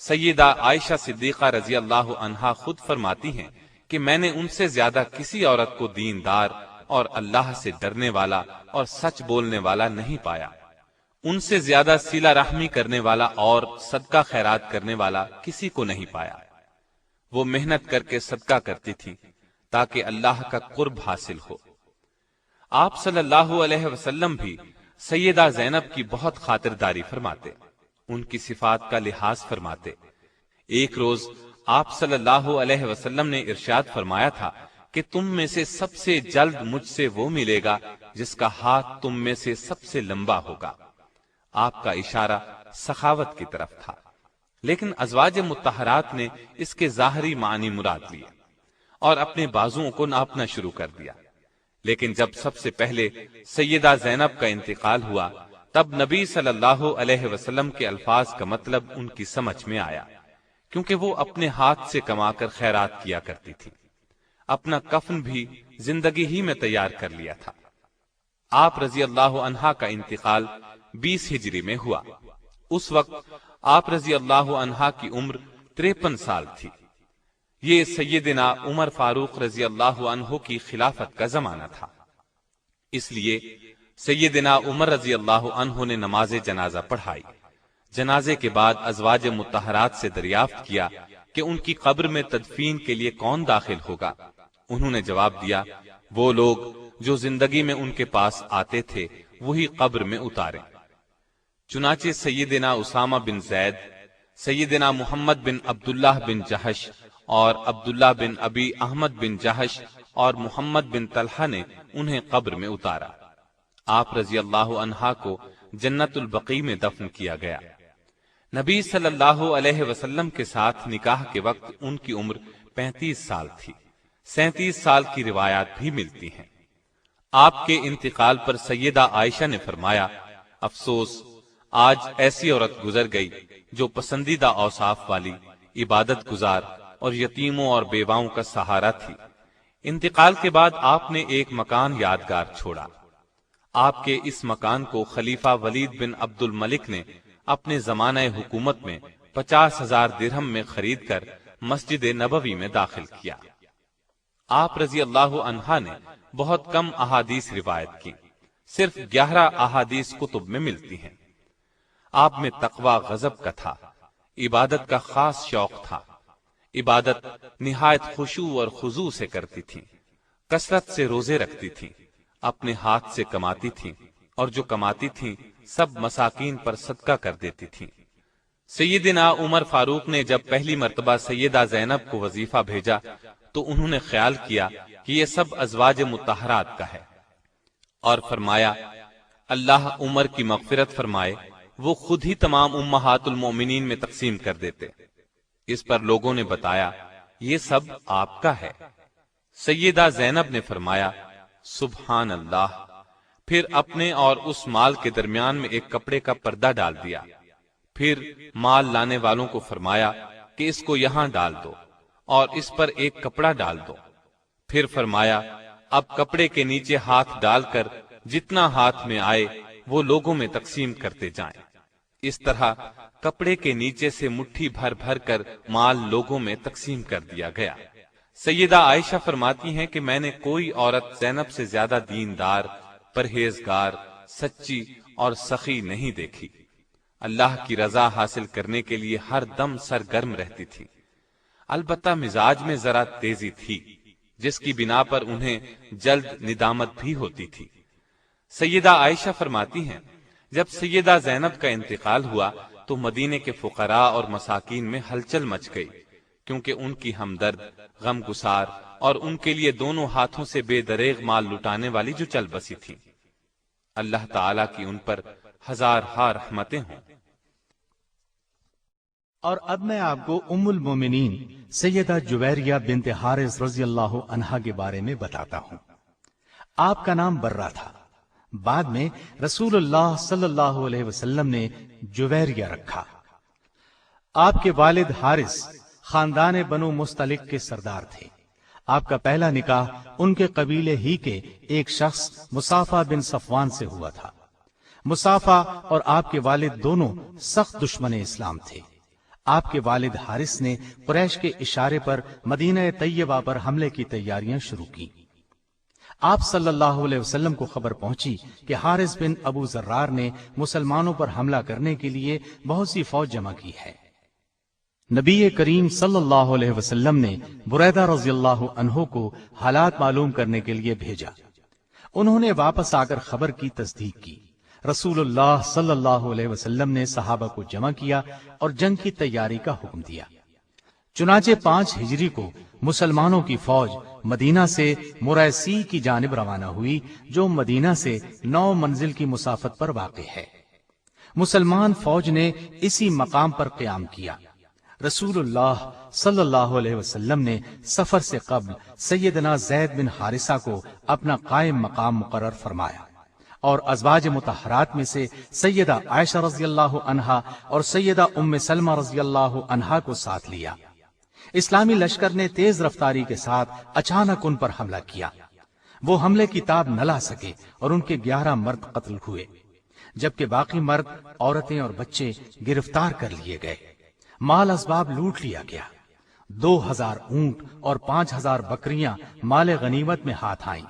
سیدہ عائشہ صدیقہ رضی اللہ عنہا خود فرماتی ہیں کہ میں نے ان سے زیادہ کسی عورت کو دیندار اور اللہ سے ڈرنے والا اور سچ بولنے والا نہیں پایا، ان سے زیادہ صلہ رحمی کرنے والا اور صدقہ خیرات کرنے والا کسی کو نہیں پایا۔ وہ محنت کر کے صدقہ کرتی تھی تاکہ اللہ کا قرب حاصل ہو۔ آپ صلی اللہ علیہ وسلم بھی سیدہ زینب کی بہت خاطرداری فرماتے، ان کی صفات کا لحاظ فرماتے۔ ایک روز آپ صلی اللہ علیہ وسلم نے ارشاد فرمایا تھا کہ تم میں سے سب سے جلد مجھ سے وہ ملے گا جس کا ہاتھ تم میں سے سب سے لمبا ہوگا۔ آپ کا اشارہ سخاوت کی طرف تھا، لیکن ازواج مطہرات نے اس کے ظاہری معنی مراد لیے اور اپنے بازوؤں کو ناپنا شروع کر دیا۔ لیکن جب سب سے پہلے سیدہ زینب کا انتقال ہوا، تب نبی صلی اللہ علیہ وسلم کے الفاظ کا مطلب ان کی سمجھ میں آیا، کیونکہ وہ اپنے ہاتھ سے کما کر خیرات کیا کرتی تھی۔ اپنا کفن بھی زندگی ہی میں تیار کر لیا تھا۔ آپ رضی اللہ عنہا کا انتقال 20 ہجری میں ہوا۔ اس وقت آپ رضی اللہ عنہا کی عمر 53 سال تھی۔ یہ سیدنا عمر فاروق رضی اللہ عنہ کی خلافت کا زمانہ تھا، اس لیے سیدنا عمر رضی اللہ عنہ نے نماز جنازہ پڑھائی۔ جنازے کے بعد ازواج مطہرات سے دریافت کیا کہ ان کی قبر میں تدفین کے لیے کون داخل ہوگا۔ انہوں نے جواب دیا، وہ لوگ جو زندگی میں ان کے پاس آتے تھے وہی قبر میں اتاریں۔ چنانچہ سیدنا اسامہ بن زید، سیدنا محمد بن عبداللہ بن جہش اور عبداللہ بن ابی احمد بن جہش اور محمد بن طلحہ نے انہیں قبر میں اتارا۔ آپ رضی اللہ عنہا کو جنت البقیع میں دفن کیا گیا۔ نبی صلی اللہ علیہ وسلم کے ساتھ نکاح کے وقت ان کی عمر 35 سال تھی۔ 37 سال کی روایات بھی ملتی ہیں۔ آپ کے انتقال پر سیدہ عائشہ نے فرمایا، افسوس، آج ایسی عورت گزر گئی جو پسندیدہ اوصاف والی، عبادت گزار اور یتیموں اور بیواؤں کا سہارا تھی۔ انتقال کے بعد آپ نے ایک مکان یادگار چھوڑا۔ آپ کے اس مکان کو خلیفہ ولید بن عبد الملک نے اپنے زمانہ حکومت میں 50,000 درہم میں خرید کر مسجد نبوی میں داخل کیا۔ آپ رضی اللہ عنہا نے بہت کم احادیث روایت کی، صرف 11 احادیث کتب میں ملتی ہیں۔ آپ میں تقوی غضب کا تھا، عبادت کا خاص شوق تھا۔ عبادت نہایت خشوع اور خضوع سے کرتی تھی، کثرت سے روزے رکھتی تھی، اپنے ہاتھ سے کماتی تھی اور جو کماتی تھی سب مساکین پر صدقہ کر دیتی تھی۔ سیدنا عمر فاروق نے جب پہلی مرتبہ سیدہ زینب کو وظیفہ بھیجا تو انہوں نے خیال کیا کہ یہ سب ازواج مطہرات کا ہے، اور فرمایا، اللہ عمر کی مغفرت فرمائے، وہ خود ہی تمام امہات المومنین میں تقسیم کر دیتے۔ اس پر لوگوں نے بتایا، یہ سب آپ کا ہے۔ سیدہ زینب نے فرمایا، سبحان اللہ، پھر اپنے اور اس مال کے درمیان میں ایک کپڑے کا پردہ ڈال دیا۔ پھر مال لانے والوں کو فرمایا کہ اس کو یہاں ڈال دو اور اس پر ایک کپڑا ڈال دو۔ پھر فرمایا، اب کپڑے کے نیچے ہاتھ ڈال کر جتنا ہاتھ میں آئے وہ لوگوں میں تقسیم کرتے جائیں۔ اس طرح کپڑے کے نیچے سے مٹھی بھر بھر کر مال لوگوں میں تقسیم کر دیا گیا۔ سیدہ عائشہ فرماتی ہیں کہ میں نے کوئی عورت زینب سے زیادہ دیندار، پرہیزگار، سچی اور سخی نہیں دیکھی۔ اللہ کی رضا حاصل کرنے کے لیے ہر دم سرگرم رہتی تھی۔ البتہ مزاج میں ذرا تیزی تھی، جس کی بنا پر انہیں جلد ندامت بھی ہوتی تھی۔ سیدہ عائشہ فرماتی ہیں، جب سیدہ زینب کا انتقال ہوا تو مدینے کے فقراء اور مساکین میں ہلچل مچ گئی، کیونکہ ان کی ہمدرد، غم گسار اور ان کے لیے دونوں ہاتھوں سے بے دریغ مال لٹانے والی جو چل بسی تھی۔ اللہ تعالیٰ کی ان پر ہزار ہا رحمتیں ہوں۔ اور اب میں آپ کو ام المومنین سیدہ جویریہ بنت حارث رضی اللہ عنہا کے بارے میں بتاتا ہوں۔ آپ کا نام برہ تھا، بعد میں رسول اللہ صلی اللہ علیہ وسلم نے جویریہ رکھا۔ آپ کے والد حارث خاندان بنو مستلق کے سردار تھے۔ آپ کا پہلا نکاح ان کے قبیلے ہی کے ایک شخص مصافہ بن صفوان سے ہوا تھا۔ مصافہ اور آپ کے والد دونوں سخت دشمن اسلام تھے۔ آپ کے والد حارث نے قریش کے اشارے پر مدینہ طیبہ پر حملے کی تیاریاں شروع کی۔ آپ صلی اللہ علیہ وسلم کو خبر پہنچی کہ حارث بن ابو ذرار نے مسلمانوں پر حملہ کرنے کے لیے بہت سی فوج جمع کی ہے۔ نبی کریم صلی اللہ علیہ وسلم نے بریدہ رضی اللہ عنہ کو حالات معلوم کرنے کے لیے بھیجا۔ انہوں نے واپس آ کر خبر کی تصدیق کی۔ رسول اللہ صلی اللہ علیہ وسلم نے صحابہ کو جمع کیا اور جنگ کی تیاری کا حکم دیا۔ چنانچہ 5 ہجری کو مسلمانوں کی فوج مدینہ سے مریسی کی جانب روانہ ہوئی، جو مدینہ سے 9 منزل کی مسافت پر واقع ہے۔ مسلمان فوج نے اسی مقام پر قیام کیا۔ رسول اللہ صلی اللہ علیہ وسلم نے سفر سے قبل سیدنا زید بن حارثہ کو اپنا قائم مقام مقرر فرمایا اور ازواج مطہرات میں سے سیدہ عائشہ رضی اللہ عنہا اور سیدہ ام سلمہ رضی اللہ عنہا کو ساتھ لیا۔ اسلامی لشکر نے تیز رفتاری کے ساتھ اچانک ان پر حملہ کیا۔ وہ حملے کی تاب نہ لا سکے اور ان کے 11 مرد قتل ہوئے، جبکہ باقی مرد، عورتیں اور بچے گرفتار کر لیے گئے۔ مال اسباب لوٹ لیا گیا۔ 2000 اونٹ اور 5000 بکریاں مال غنیمت میں ہاتھ آئیں۔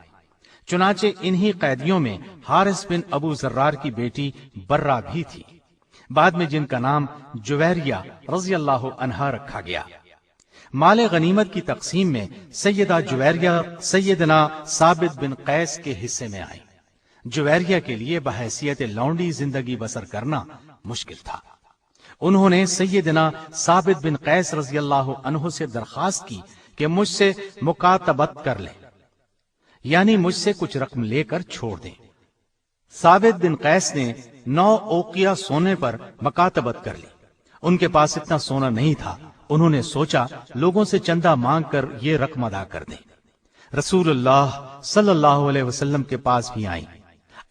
چنانچہ انہی قیدیوں میں حارث بن ابو ذرار کی بیٹی برہ بھی تھی، بعد میں جن کا نام جویریہ رضی اللہ عنہا رکھا گیا۔ مال غنیمت کی تقسیم میں سیدہ جویریہ سیدنا ثابت بن قیس کے حصے میں آئیں۔ جویریہ کے لیے بحیثیت لونڈی زندگی بسر کرنا مشکل تھا۔ انہوں نے سیدنا ثابت بن قیس رضی اللہ عنہ سے درخواست کی کہ مجھ سے مکاتبت کر لیں، یعنی مجھ سے کچھ رقم لے کر چھوڑ دیں۔ ثابت بن قیس نے 9 اوقیہ سونے پر مکاتبت کر لی۔ ان کے پاس اتنا سونا نہیں تھا۔ انہوں نے سوچا لوگوں سے چندہ مانگ کر یہ رقم ادا کر دیں۔ رسول اللہ صلی اللہ علیہ وسلم کے پاس بھی آئیں۔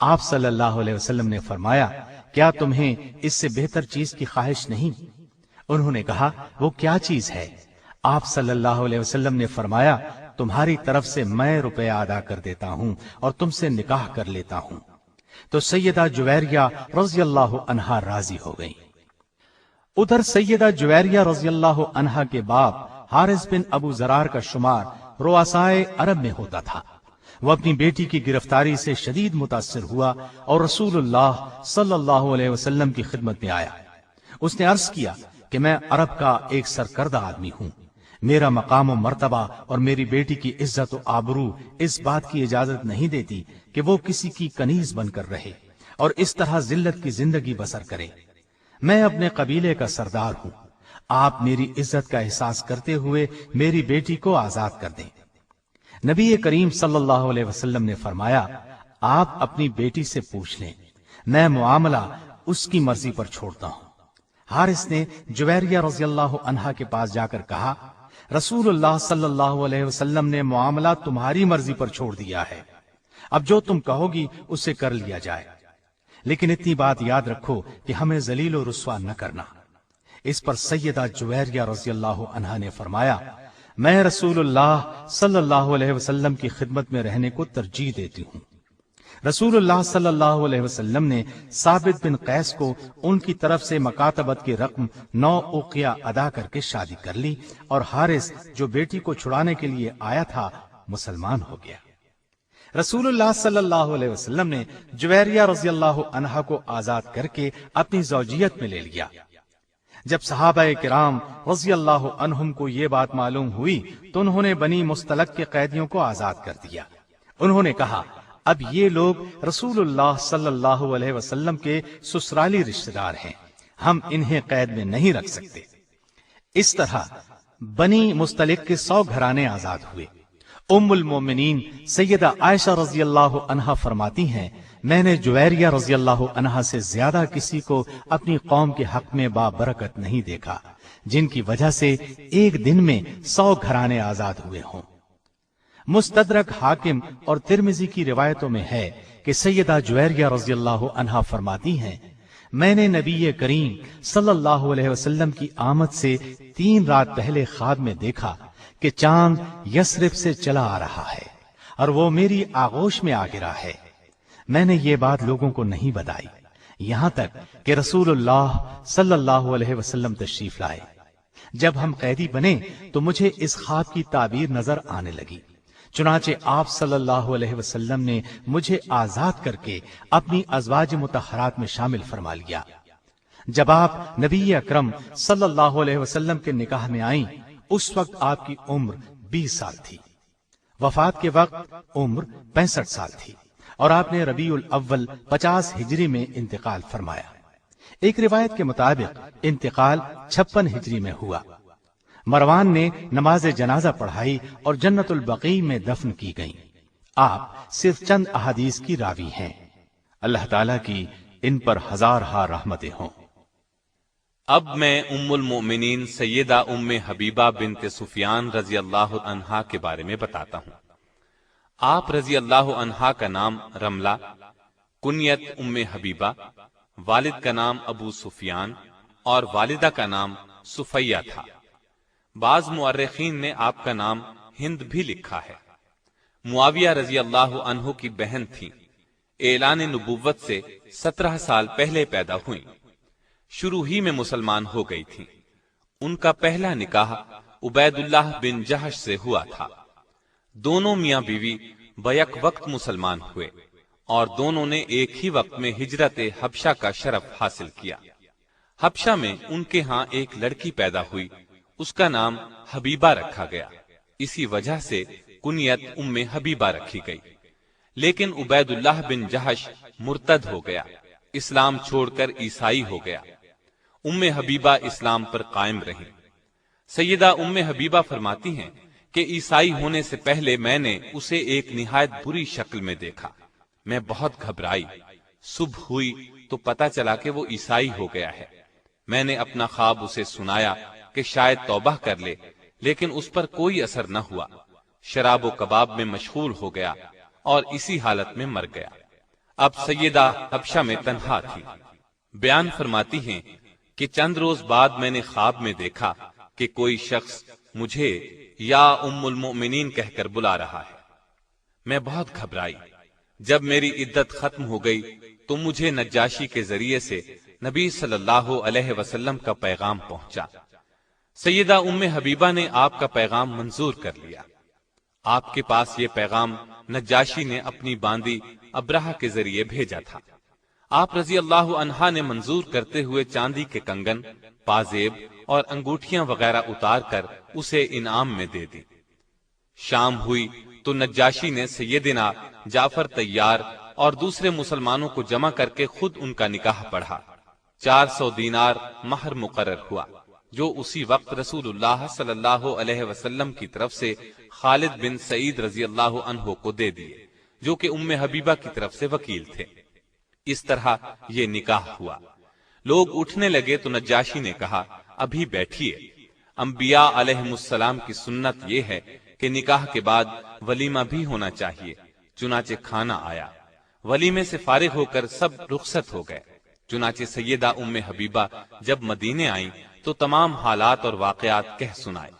آپ صلی اللہ علیہ وسلم نے فرمایا، کیا تمہیں اس سے بہتر چیز کی خواہش نہیں؟ انہوں نے کہا، وہ کیا چیز ہے؟ آپ صلی اللہ علیہ وسلم نے فرمایا، تمہاری طرف سے میں روپیہ ادا کر دیتا ہوں اور تم سے نکاح کر لیتا ہوں۔ تو سیدہ جویریہ رضی اللہ عنہا راضی ہو گئی۔ ادھر سیدہ جویریہ رضی اللہ عنہا کے باپ حارث بن ابو ذرار کا شمار رؤسائے عرب میں ہوتا تھا۔ وہ اپنی بیٹی کی گرفتاری سے شدید متاثر ہوا اور رسول اللہ صلی اللہ علیہ وسلم کی خدمت میں آیا۔ اس نے عرض کیا کہ میں عرب کا ایک سرکردہ آدمی ہوں۔ میرا مقام و مرتبہ اور میری بیٹی کی عزت و آبرو اس بات کی اجازت نہیں دیتی کہ وہ کسی کی کنیز بن کر رہے اور اس طرح ذلت کی زندگی بسر کرے۔ میں اپنے قبیلے کا سردار ہوں۔ آپ میری عزت کا احساس کرتے ہوئے میری بیٹی کو آزاد کر دیں۔ نبی کریم صلی اللہ علیہ وسلم نے فرمایا، آپ اپنی بیٹی سے پوچھ لیں، میں معاملہ اس کی مرضی پر چھوڑتا ہوں۔ حارث نے جویریہ رضی اللہ عنہا کے پاس جا کر کہا، رسول اللہ صلی اللہ علیہ وسلم نے معاملہ تمہاری مرضی پر چھوڑ دیا ہے، اب جو تم کہو گی اسے کر لیا جائے، لیکن اتنی بات یاد رکھو کہ ہمیں ذلیل و رسوا نہ کرنا۔ اس پر سیدہ جویریہ رضی اللہ عنہا نے فرمایا، میں رسول اللہ صلی اللہ علیہ وسلم کی خدمت میں رہنے کو ترجیح دیتی ہوں۔ رسول اللہ صلی اللہ علیہ وسلم نے ثابت بن قیس کو ان کی طرف سے مکاتبت کی رقم 9 اوقیہ ادا کر کے شادی کر لی اور حارث جو بیٹی کو چھڑانے کے لیے آیا تھا مسلمان ہو گیا۔ رسول اللہ صلی اللہ علیہ وسلم نے جویریہ رضی اللہ عنہا کو آزاد کر کے اپنی زوجیت میں لے لیا۔ جب صحابہ کرام رضی اللہ عنہم کو یہ بات معلوم ہوئی تو انہوں نے بنی مستلق کے قیدیوں کو آزاد کر دیا۔ انہوں نے کہا، اب یہ لوگ رسول اللہ صلی اللہ علیہ وسلم کے سسرالی رشتہ دار ہیں، ہم انہیں قید میں نہیں رکھ سکتے۔ اس طرح بنی مستلق کے 100 گھرانے آزاد ہوئے۔ ام المومنین سیدہ عائشہ رضی اللہ عنہا فرماتی ہیں، میں نے جویریہ رضی اللہ عنہا سے زیادہ کسی کو اپنی قوم کے حق میں بابرکت نہیں دیکھا، جن کی وجہ سے ایک دن میں 100 گھرانے آزاد ہوئے ہوں۔ مستدرک حاکم اور ترمذی کی روایتوں میں ہے کہ سیدہ جویریہ رضی اللہ عنہا فرماتی ہیں، میں نے نبی کریم صلی اللہ علیہ وسلم کی آمد سے 3 رات پہلے خواب میں دیکھا کہ چاند یثرب سے چلا آ رہا ہے اور وہ میری آغوش میں آ گرا ہے۔ میں نے یہ بات لوگوں کو نہیں بتائی یہاں تک کہ رسول اللہ صلی اللہ علیہ وسلم تشریف لائے۔ جب ہم قیدی بنے تو مجھے اس خواب کی تعبیر نظر آنے لگی، چنانچہ آپ صلی اللہ علیہ وسلم نے مجھے آزاد کر کے اپنی ازواج مطہرات میں شامل فرما لیا۔ جب آپ نبی اکرم صلی اللہ علیہ وسلم کے نکاح میں آئیں اس وقت آپ کی عمر 20 سال تھی، وفات کے وقت عمر 65 سال تھی، اور آپ نے ربیع الاول 50 ہجری میں انتقال فرمایا۔ ایک روایت کے مطابق انتقال 56 ہجری میں ہوا۔ مروان نے نماز جنازہ پڑھائی اور جنت البقیع میں دفن کی گئیں۔ آپ صرف چند احادیث کی راوی ہیں۔ اللہ تعالیٰ کی ان پر ہزارہا رحمتیں ہوں۔ اب میں ام المؤمنین سیدہ ام حبیبہ بنت سفیان رضی اللہ عنہا کے بارے میں بتاتا ہوں۔ آپ رضی اللہ عنہا کا نام رملہ، کنیت ام حبیبہ، والد کا نام ابو سفیان اور والدہ کا نام صفیہ تھا۔ بعض مورخین نے آپ کا نام ہند بھی لکھا ہے۔ معاویہ رضی اللہ عنہ کی بہن تھی، اعلان نبوت سے 17 سال پہلے پیدا ہوئیں، شروع ہی میں مسلمان ہو گئی تھی۔ ان کا پہلا نکاح عبید اللہ بن جہش سے ہوا تھا۔ دونوں میاں بیوی بیک وقت مسلمان ہوئے اور دونوں نے ایک ہی وقت میں ہجرت حبشہ کا شرف حاصل کیا۔ حبشہ میں ان کے ہاں ایک لڑکی پیدا ہوئی، اس کا نام حبیبہ رکھا گیا، اسی وجہ سے کنیت ام حبیبہ رکھی گئی۔ لیکن عبید اللہ بن جہش مرتد ہو گیا، اسلام چھوڑ کر عیسائی ہو گیا۔ ام حبیبہ اسلام پر قائم رہی۔ سیدہ ام حبیبہ فرماتی ہیں کہ عیسائی ہونے سے پہلے میں نے اسے ایک نہایت بری شکل میں دیکھا، میں بہت گھبرائی۔ صبح ہوئی تو پتہ چلا کہ وہ عیسائی ہو گیا ہے۔ میں نے اپنا خواب اسے سنایا کہ شاید توبہ کر لے، لیکن اس پر کوئی اثر نہ ہوا۔ شراب و کباب میں مشغول ہو گیا اور اسی حالت میں مر گیا۔ اب سیدہ حبشہ میں تنہا تھی۔ بیان فرماتی ہیں کہ چند روز بعد میں نے خواب میں دیکھا کہ کوئی شخص مجھے یا ام المؤمنین کہہ کر بلا رہا ہے۔ میں بہت گھبرائی۔ جب میری عدت ختم ہو گئی تو مجھے نجاشی کے ذریعے سے نبی صلی اللہ علیہ وسلم کا پیغام پہنچا۔ سیدہ ام حبیبہ نے آپ کا پیغام منظور کر لیا۔ آپ کے پاس یہ پیغام نجاشی نے اپنی باندی ابرہہ کے ذریعے بھیجا تھا۔ آپ رضی اللہ عنہا نے منظور کرتے ہوئے چاندی کے کنگن، پازیب اور انگوٹھیاں وغیرہ اتار کر اسے انعام میں دے دی۔ شام ہوئی تو نجاشی نے سیدنا جعفر طیار اور دوسرے مسلمانوں کو جمع کر کے خود ان کا نکاح پڑھا۔ 400 دینار مہر مقرر ہوا، جو اسی وقت رسول اللہ صلی اللہ علیہ وسلم کی طرف سے خالد بن سعید رضی اللہ عنہ کو دے دیے، جو کہ ام حبیبہ کی طرف سے وکیل تھے۔ اس طرح یہ نکاح ہوا۔ لوگ اٹھنے لگے تو نجاشی نے کہا، ابھی بیٹھیے، انبیاء علیہم السلام کی سنت یہ ہے کہ نکاح کے بعد ولیمہ بھی ہونا چاہیے۔ چنانچہ کھانا آیا، ولیمے سے فارغ ہو کر سب رخصت ہو گئے۔ چنانچہ سیدہ ام حبیبہ جب مدینے آئیں تو تمام حالات اور واقعات کہہ سنائے۔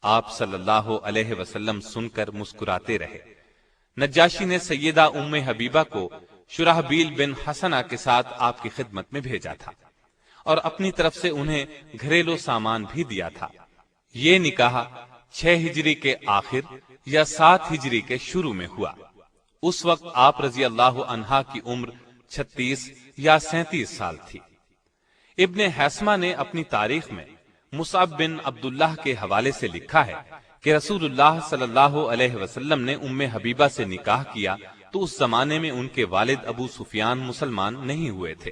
آپ صلی اللہ علیہ وسلم سن کر مسکراتے رہے۔ نجاشی نے سیدہ ام حبیبہ کو شرحبیل بن حسنہ کے ساتھ آپ کی خدمت میں بھیجا تھا اور اپنی طرف سے انہیں گھریلو سامان بھی دیا تھا۔ یہ نکاح 6 ہجری کے آخر یا 7 ہجری کے شروع میں ہوا۔ اس وقت آپ رضی اللہ عنہا کی عمر 36 یا 37 سال تھی۔ ابن حیثمہ نے اپنی تاریخ میں مصعب بن عبداللہ کے حوالے سے لکھا ہے کہ رسول اللہ صلی اللہ علیہ وسلم نے ام حبیبہ سے نکاح کیا تو اس زمانے میں ان کے والد ابو سفیان مسلمان نہیں ہوئے تھے۔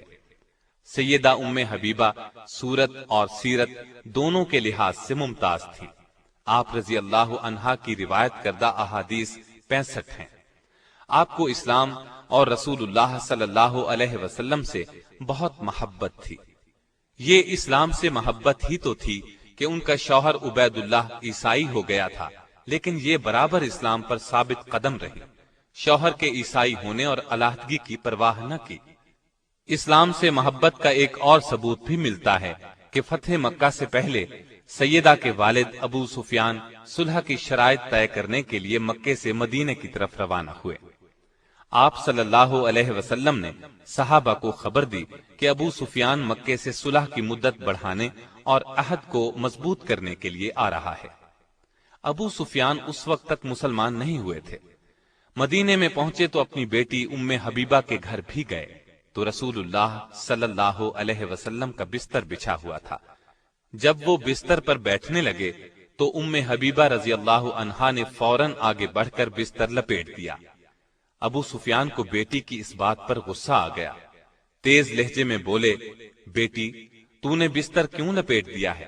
سیدہ ام حبیبہ صورت اور سیرت دونوں کے لحاظ سے ممتاز تھی۔ آپ رضی اللہ عنہا کی روایت کردہ احادیث 65 ہیں۔ آپ کو اسلام اور رسول اللہ صلی اللہ علیہ وسلم سے بہت محبت تھی۔ یہ اسلام سے محبت ہی تو تھی کہ ان کا شوہر عبید اللہ عیسائی ہو گیا تھا، لیکن یہ برابر اسلام پر ثابت قدم رہی، شوہر کے عیسائی ہونے اور علیحدگی کی پرواہ نہ کی۔ اسلام سے محبت کا ایک اور ثبوت بھی ملتا ہے کہ فتح مکہ سے پہلے سیدہ کے والد ابو سفیان صلح کی شرائط طے کرنے کے لیے مکے سے مدینے کی طرف روانہ ہوئے۔ آپ صلی اللہ علیہ وسلم نے صحابہ کو خبر دی کہ ابو سفیان مکے سے صلح کی مدت بڑھانے اور عہد کو مضبوط کرنے کے لیے آ رہا ہے۔ ابو سفیان اس وقت تک مسلمان نہیں ہوئے تھے۔ مدینے میں پہنچے تو اپنی بیٹی ام حبیبہ کے گھر بھی گئے تو رسول اللہ صلی اللہ علیہ وسلم کا بستر بچھا ہوا تھا۔ جب وہ بستر پر بیٹھنے لگے تو ام حبیبہ رضی اللہ عنہا نے فوراً آگے بڑھ کر بستر لپیٹ دیا۔ ابو سفیان کو بیٹی کی اس بات پر غصہ آ گیا۔ تیز لہجے میں بولے، بیٹی تو نے بستر کیوں لپیٹ دیا ہے؟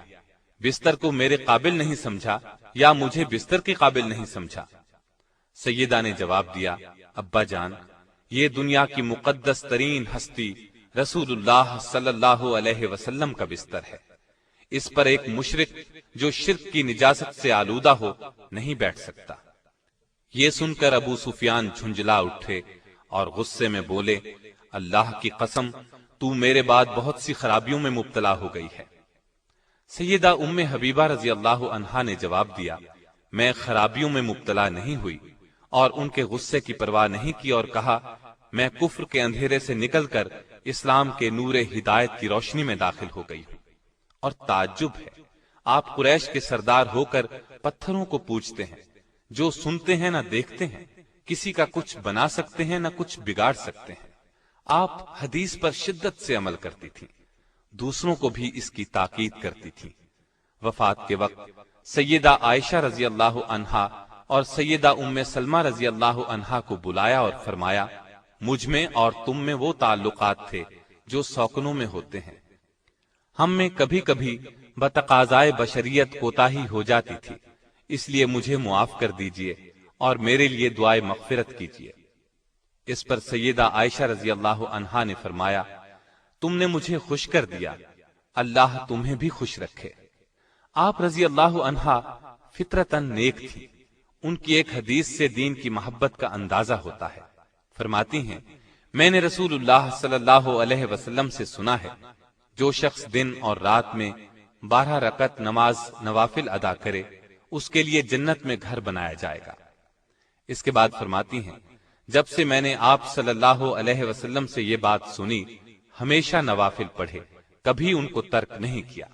بستر کو میرے قابل نہیں سمجھا یا مجھے بستر کے قابل نہیں سمجھا؟ سیدہ نے جواب دیا، ابا جان، یہ دنیا کی مقدس ترین ہستی رسول اللہ صلی اللہ علیہ وسلم کا بستر ہے۔ اس پر ایک مشرک جو شرک کی نجاست سے آلودہ ہو نہیں بیٹھ سکتا۔ یہ سن کر ابو سفیان جھنجلا اٹھے اور غصے میں بولے، اللہ کی قسم تو میرے بعد بہت سی خرابیوں میں مبتلا ہو گئی ہے۔ سیدہ ام حبیبہ رضی اللہ عنہا نے جواب دیا، میں خرابیوں میں مبتلا نہیں ہوئی، اور ان کے غصے کی پرواہ نہیں کی اور کہا، میں کفر کے اندھیرے سے نکل کر اسلام کے نور ہدایت کی روشنی میں داخل ہو گئی ہوں۔ اور تعجب ہے، آپ قریش کے سردار ہو کر پتھروں کو پوجتے ہیں، جو سنتے ہیں نہ دیکھتے ہیں، کسی کا کچھ بنا سکتے ہیں نہ کچھ بگاڑ سکتے ہیں۔ آپ حدیث پر شدت سے عمل کرتی تھیں، دوسروں کو بھی اس کی تاکید کرتی تھیں۔ وفات کے وقت سیدہ عائشہ رضی اللہ عنہا اور سیدہ ام سلمہ رضی اللہ عنہا کو بلایا اور فرمایا، مجھ میں اور تم میں وہ تعلقات تھے جو سوکنوں میں ہوتے ہیں۔ ہم میں کبھی کبھی بتقاضائے بشریت کوتاہی ہو جاتی تھی، اس لیے مجھے معاف کر دیجئے اور میرے لیے دعائے مغفرت کیجئے۔ اس پر سیدہ عائشہ رضی اللہ عنہا نے فرمایا، تم نے مجھے خوش کر دیا، اللہ تمہیں بھی خوش رکھے۔ آپ رضی اللہ عنہا فطرتاً نیک تھی، ان کی ایک حدیث سے دین کی محبت کا اندازہ ہوتا ہے۔ فرماتی ہیں، میں نے رسول اللہ صلی اللہ علیہ وسلم سے سنا ہے، جو شخص دن اور رات میں 12 رکعت نماز نوافل ادا کرے اس کے لیے جنت میں گھر بنایا جائے گا۔ اس کے بعد فرماتی ہیں، جب سے میں نے آپ صلی اللہ علیہ وسلم سے یہ بات سنی، ہمیشہ نوافل پڑھے، کبھی ان کو ترک نہیں کیا۔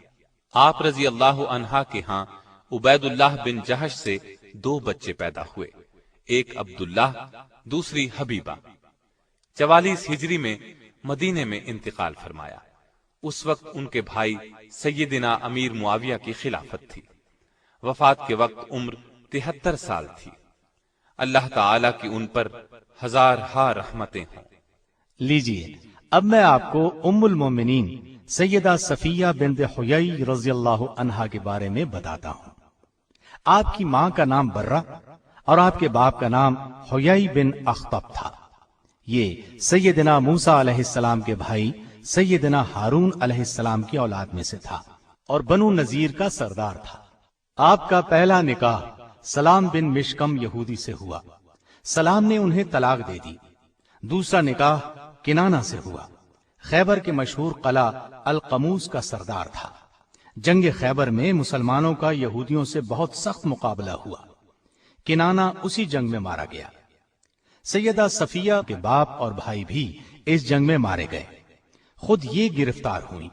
آپ رضی اللہ عنہا کے ہاں عبید اللہ بن جہش سے 2 بچے پیدا ہوئے، ایک عبداللہ، دوسری حبیبہ۔ 44 ہجری میں مدینے میں انتقال فرمایا۔ اس وقت ان کے بھائی سیدنا امیر معاویہ کی خلافت تھی۔ وفات کے وقت عمر 73 سال تھی۔ اللہ تعالی کی ان پر ہزارہا رحمتیں ہوں۔ لیجیے اب میں آپ کو ام المومنین سیدہ صفیہ بنت حیی رضی اللہ عنہا کے بارے میں بتاتا ہوں۔ آپ کی ماں کا نام برہ اور آپ کے باپ کا نام حیی بن اخطب تھا۔ یہ سیدنا موسیٰ علیہ السلام کے بھائی سیدنا ہارون علیہ السلام کی اولاد میں سے تھا اور بنو نذیر کا سردار تھا۔ آپ کا پہلا نکاح سلام بن مشکم یہودی سے ہوا، سلام نے انہیں طلاق دے دی۔ دوسرا نکاح کنانہ سے ہوا، خیبر کے مشہور قلعہ القموس کا سردار تھا۔ جنگ خیبر میں مسلمانوں کا یہودیوں سے بہت سخت مقابلہ ہوا، کنانہ اسی جنگ میں مارا گیا۔ سیدہ صفیہ کے باپ اور بھائی بھی اس جنگ میں مارے گئے، خود یہ گرفتار ہوئی۔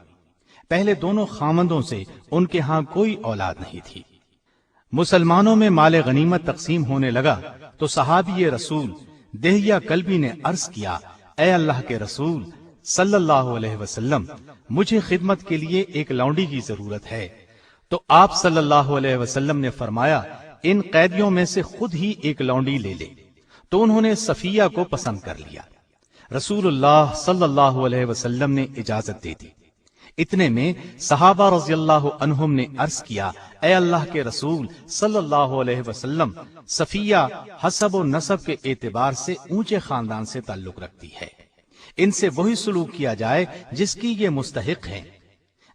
پہلے دونوں خامندوں سے ان کے ہاں کوئی اولاد نہیں تھی۔ مسلمانوں میں مال غنیمت تقسیم ہونے لگا تو صحابی رسول دہیہ کلبی نے عرض کیا، اے اللہ کے رسول صلی اللہ علیہ وسلم، مجھے خدمت کے لیے ایک لونڈی کی ضرورت ہے۔ تو آپ صلی اللہ علیہ وسلم نے فرمایا، ان قیدیوں میں سے خود ہی ایک لونڈی لے لے۔ تو انہوں نے صفیہ کو پسند کر لیا۔ رسول اللہ صلی اللہ علیہ وسلم نے اجازت دے دی۔ اتنے میں صحابہ رضی اللہ عنہم نے عرض کیا، اے اللہ کے رسول صلی اللہ علیہ وسلم، صفیہ حسب و نسب کے اعتبار سے اونچے خاندان سے تعلق رکھتی ہے، ان سے وہی سلوک کیا جائے جس کی یہ مستحق ہیں۔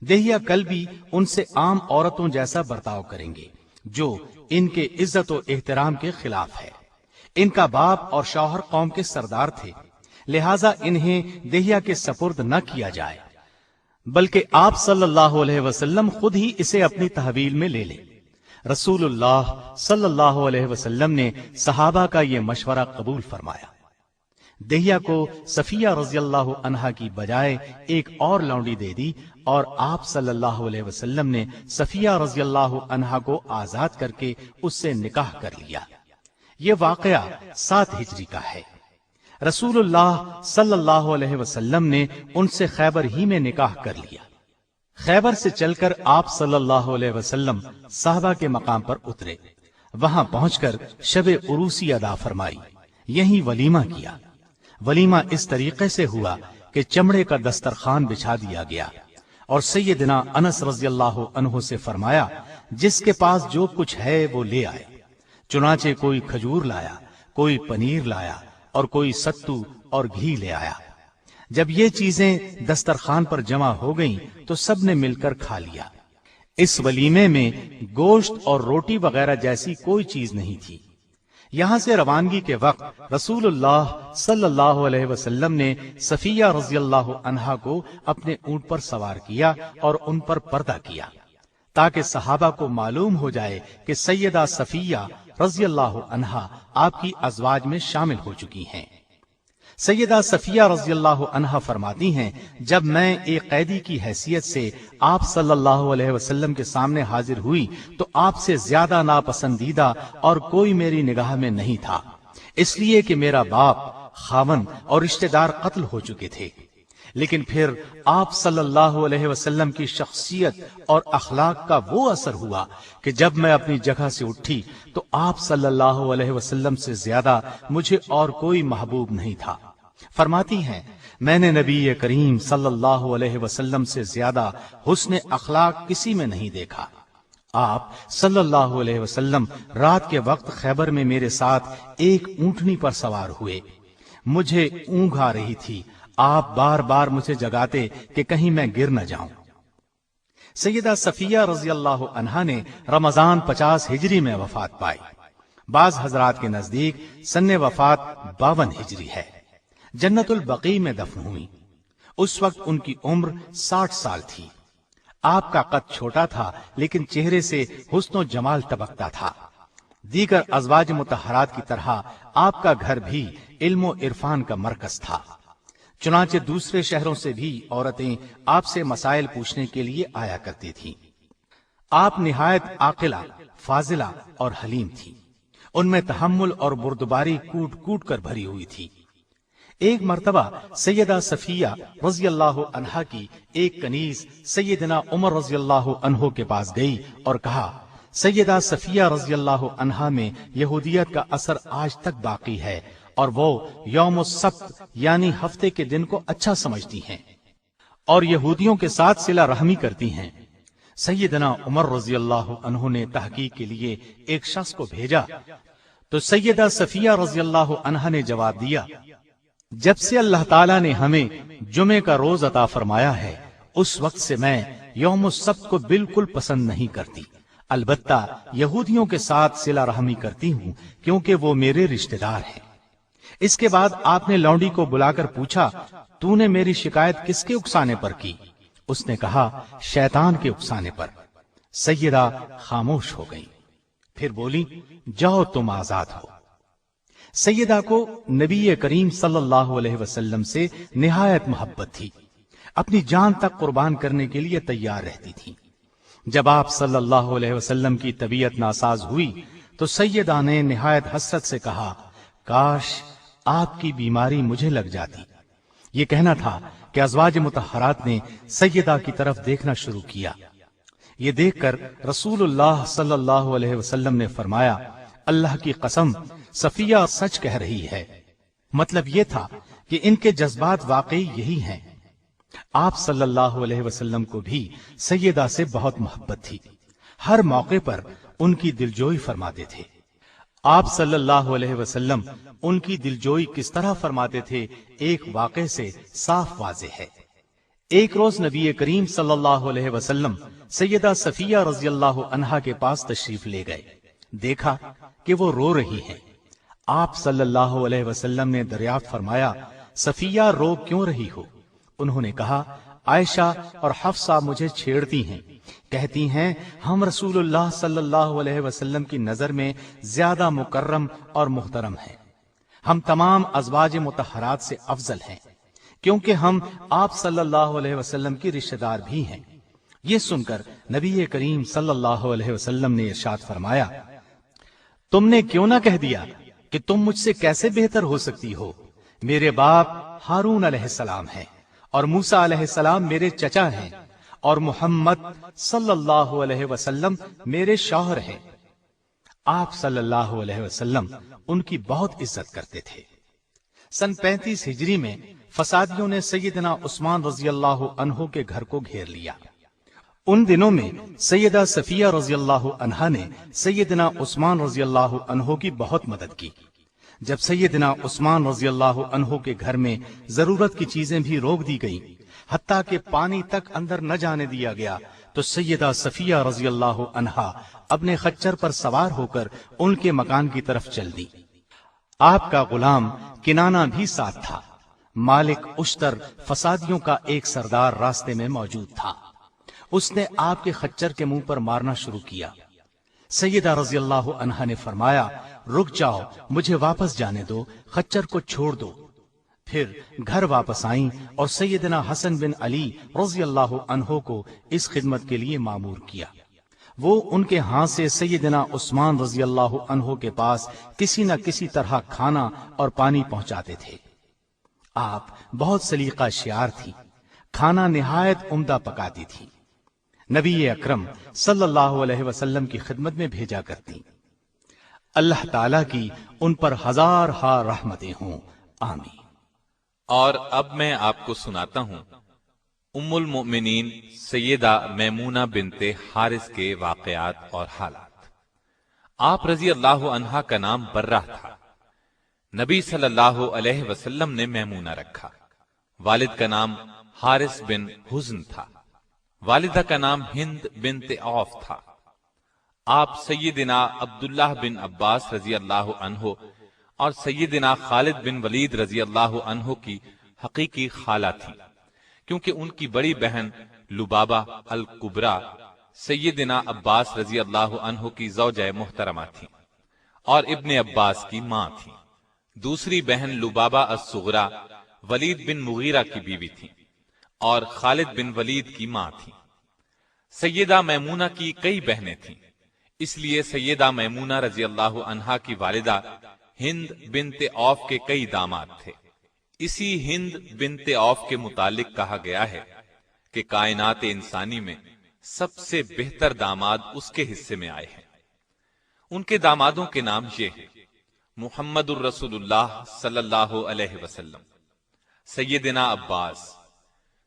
دہیہ کلبی ان سے عام عورتوں جیسا برتاؤ کریں گے جو ان کے عزت و احترام کے خلاف ہے۔ ان کا باپ اور شوہر قوم کے سردار تھے، لہذا انہیں دہیا کے سپرد نہ کیا جائے، بلکہ آپ صلی اللہ علیہ وسلم خود ہی اسے اپنی تحویل میں لے لیں۔ رسول اللہ صلی اللہ علیہ وسلم نے صحابہ کا یہ مشورہ قبول فرمایا۔ دہیا کو صفیہ رضی اللہ عنہا کی بجائے ایک اور لونڈی دے دی، اور آپ صلی اللہ علیہ وسلم نے صفیہ رضی اللہ عنہا کو آزاد کر کے اس سے نکاح کر لیا۔ یہ واقعہ 7 ہجری کا ہے۔ رسول اللہ صلی اللہ علیہ وسلم نے ان سے خیبر ہی میں نکاح کر لیا۔ خیبر سے چل کر آپ صلی اللہ علیہ وسلم صحابہ کے مقام پر اترے، وہاں پہنچ کر شب عروسی ادا فرمائی، یہیں ولیمہ کیا۔ ولیمہ اس طریقے سے ہوا کہ چمڑے کا دسترخوان بچھا دیا گیا، اور سیدنا انس رضی اللہ عنہ سے فرمایا جس کے پاس جو کچھ ہے وہ لے آئے۔ چنانچہ کوئی کھجور لایا، کوئی پنیر لایا، اور کوئی ستو اور گھی لے آیا۔ جب یہ چیزیں دسترخوان پر جمع ہو گئیں تو سب نے مل کر کھا لیا۔ اس ولیمے میں گوشت اور روٹی وغیرہ جیسی کوئی چیز نہیں تھی۔ یہاں سے روانگی کے وقت رسول اللہ صلی اللہ علیہ وسلم نے صفیہ رضی اللہ عنہا کو اپنے اونٹ پر سوار کیا اور ان پر پردہ کیا، تاکہ صحابہ کو معلوم ہو جائے کہ سیدہ صفیہ رضی اللہ عنہا آپ کی ازواج میں شامل ہو چکی ہیں۔ سیدہ صفیہ رضی اللہ عنہا فرماتی ہیں، جب میں ایک قیدی کی حیثیت سے آپ صلی اللہ علیہ وسلم کے سامنے حاضر ہوئی تو آپ سے زیادہ ناپسندیدہ اور کوئی میری نگاہ میں نہیں تھا، اس لیے کہ میرا باپ، خاوند اور رشتہ دار قتل ہو چکے تھے۔ لیکن پھر آپ صلی اللہ علیہ وسلم کی شخصیت اور اخلاق کا وہ اثر ہوا کہ جب میں اپنی جگہ سے اٹھی تو آپ صلی اللہ علیہ وسلم سے زیادہ مجھے اور کوئی محبوب نہیں تھا۔ فرماتی ہیں، میں نے نبی کریم صلی اللہ علیہ وسلم سے زیادہ حسن اخلاق کسی میں نہیں دیکھا۔ آپ صلی اللہ علیہ وسلم رات کے وقت خیبر میں میرے ساتھ ایک اونٹنی پر سوار ہوئے۔ مجھے اونگ آ رہی تھی، آپ بار بار مجھے جگاتے کہ کہیں میں گر نہ جاؤں۔ سیدہ صفیہ رضی اللہ عنہا نے رمضان 50 ہجری میں وفات پائی۔ بعض حضرات کے نزدیک سن وفات 52 ہجری ہے۔ جنت البقیع میں دفن ہوئی۔ اس وقت ان کی عمر 60 سال تھی۔ آپ کا قد چھوٹا تھا لیکن چہرے سے حسن و جمال ٹپکتا تھا۔ دیگر ازواج مطہرات کی طرح آپ کا گھر بھی علم و عرفان کا مرکز تھا، چنانچہ دوسرے شہروں سے بھی عورتیں آپ سے مسائل پوچھنے کے لیے آیا کرتی تھیں۔ آپ نہایت عاقلہ، فاضلہ اور حلیم تھی۔ ان میں تحمل اور بردباری کوٹ کوٹ کر بھری ہوئی تھی۔ ایک مرتبہ سیدہ صفیہ رضی اللہ عنہا کی ایک کنیز سیدنا عمر رضی اللہ عنہ کے پاس گئی اور کہا، سیدہ صفیہ رضی اللہ عنہا میں یہودیت کا اثر آج تک باقی ہے، اور وہ یوم السبت یعنی ہفتے کے دن کو اچھا سمجھتی ہیں اور یہودیوں کے ساتھ صلہ رحمی کرتی ہیں۔ سیدنا عمر رضی اللہ عنہ نے تحقیق کے لیے ایک شخص کو بھیجا تو سیدہ صفیہ رضی اللہ عنہا نے جواب دیا، جب سے اللہ تعالیٰ نے ہمیں جمعے کا روز عطا فرمایا ہے اس وقت سے میں یوم السبت کو بالکل پسند نہیں کرتی، البتہ یہودیوں کے ساتھ صلہ رحمی کرتی ہوں کیونکہ وہ میرے رشتہ دار ہیں۔ اس کے بعد آپ نے لونڈی کو بلا کر پوچھا، تو نے میری شکایت کس کے اکسانے پر کی؟ اس نے کہا، شیطان کے اکسانے پر۔ سیدہ خاموش ہو گئی، پھر بولی، جاؤ تم آزاد ہو۔ سیدہ کو نبی کریم صلی اللہ علیہ وسلم سے نہایت محبت تھی، اپنی جان تک قربان کرنے کے لیے تیار رہتی تھی۔ جب آپ صلی اللہ علیہ وسلم کی طبیعت ناساز ہوئی تو سیدہ نے نہایت حسرت سے کہا، کاش آپ کی بیماری مجھے لگ جاتی۔ یہ کہنا تھا کہ ازواج مطہرات نے سیدہ کی طرف دیکھنا شروع کیا۔ یہ دیکھ کر رسول اللہ صلی اللہ علیہ وسلم نے فرمایا، اللہ کی قسم صفیہ سچ کہہ رہی ہے۔ مطلب یہ تھا کہ ان کے جذبات واقعی یہی ہیں۔ آپ صلی اللہ علیہ وسلم کو بھی سیدہ سے بہت محبت تھی، ہر موقع پر ان کی دلجوئی فرماتے تھے۔ آپ صلی اللہ علیہ وسلم ان کی دلجوئی کس طرح فرماتے تھے، ایک واقعے سے صاف واضح ہے۔ ایک روز نبی کریم صلی اللہ علیہ وسلم سیدہ صفیہ رضی اللہ عنہا کے پاس تشریف لے گئے، دیکھا کہ وہ رو رہی ہیں۔ آپ صلی اللہ علیہ وسلم نے دریافت فرمایا، صفیہ رو کیوں رہی ہو؟ انہوں نے کہا عائشہ اور حفصہ مجھے چھیڑتی ہیں، کہتی ہیں ہم رسول اللہ صلی اللہ علیہ وسلم کی نظر میں زیادہ مکرم اور محترم ہیں، ہم تمام ازواج مطہرات سے افضل ہیں کیونکہ ہم آپ صلی اللہ علیہ وسلم کی رشتہ دار بھی ہیں۔ یہ سن کر نبی کریم صلی اللہ علیہ وسلم نے ارشاد فرمایا تم نے کیوں نہ کہہ دیا کہ تم مجھ سے کیسے بہتر ہو سکتی ہو؟ میرے باپ ہارون علیہ السلام ہیں اور موسیٰ علیہ السلام میرے چچا ہیں اور محمد صلی اللہ علیہ وسلم میرے شوہر ہیں۔ آپ صلی اللہ علیہ وسلم ان کی بہت عزت کرتے تھے۔ سن 35 ہجری میں فسادیوں نے سیدنا عثمان رضی اللہ عنہ کے گھر کو گھیر لیا۔ ان دنوں میں سیدہ صفیہ رضی اللہ عنہا نے سیدنا عثمان رضی اللہ عنہ کی بہت مدد کی۔ جب سیدنا عثمان رضی اللہ عنہ کے گھر میں ضرورت کی چیزیں بھی روک دی گئیں، حتیٰ کہ پانی تک اندر نہ جانے دیا گیا، تو سیدہ صفیہ رضی اللہ عنہا اپنے خچر پر سوار ہو کر ان کے مکان کی طرف چل دی۔ آپ کا غلام کنانہ بھی ساتھ تھا۔ مالک اشتر فسادیوں کا ایک سردار راستے میں موجود تھا۔ اس نے آپ کے خچر کے منہ پر مارنا شروع کیا۔ سیدہ رضی اللہ عنہا نے فرمایا رک جاؤ، مجھے واپس جانے دو، خچر کو چھوڑ دو۔ پھر گھر واپس آئیں اور سیدنا حسن بن علی رضی اللہ عنہ کو اس خدمت کے لیے مامور کیا۔ وہ ان کے ہاتھ سے سیدنا عثمان رضی اللہ عنہ کے پاس کسی نہ کسی طرح کھانا اور پانی پہنچاتے تھے۔ آپ بہت سلیقہ شیار تھی، کھانا نہایت عمدہ پکاتی تھی، نبی اکرم صلی اللہ علیہ وسلم کی خدمت میں بھیجا کرتی۔ اللہ تعالیٰ کی ان پر ہزار ہا رحمتیں ہوں، آمین۔ اور اب میں آپ کو سناتا ہوں ام المؤمنین سیدہ میمونہ بنت حارث کے واقعات اور حالات۔ آپ رضی اللہ عنہا کا نام برہ تھا۔ نبی صلی اللہ علیہ وسلم نے میمونہ رکھا۔ والد کا نام حارث بن حزن تھا، والدہ کا نام ہند بنت عوف تھا۔ آپ سیدنا عبداللہ بن عباس رضی اللہ عنہ اور سیدنا خالد بن ولید رضی اللہ عنہ کی حقیقی خالہ تھی، کیونکہ ان کی بڑی بہن لبابہ الکبریٰ سیدنا عباس رضی اللہ عنہ کی زوجہ محترمہ تھی اور ابن عباس کی ماں تھی۔ دوسری بہن لبابہ الصغریٰ ولید بن مغیرہ کی بیوی تھی اور خالد بن ولید کی ماں تھی۔ سیدہ میمونہ کی کئی بہنیں تھیں، اس لیے سیدہ میمونہ رضی اللہ عنہا کی والدہ ہند بنت عوف کے کئی داماد تھے۔ اسی ہند بنت عوف کے متعلق کہا گیا ہے کہ کائنات انسانی میں سب سے بہتر داماد اس کے حصے میں آئے ہیں۔ ان کے دامادوں کے نام یہ ہیں: محمد الرسول اللہ صلی اللہ علیہ وسلم، سیدنا عباس،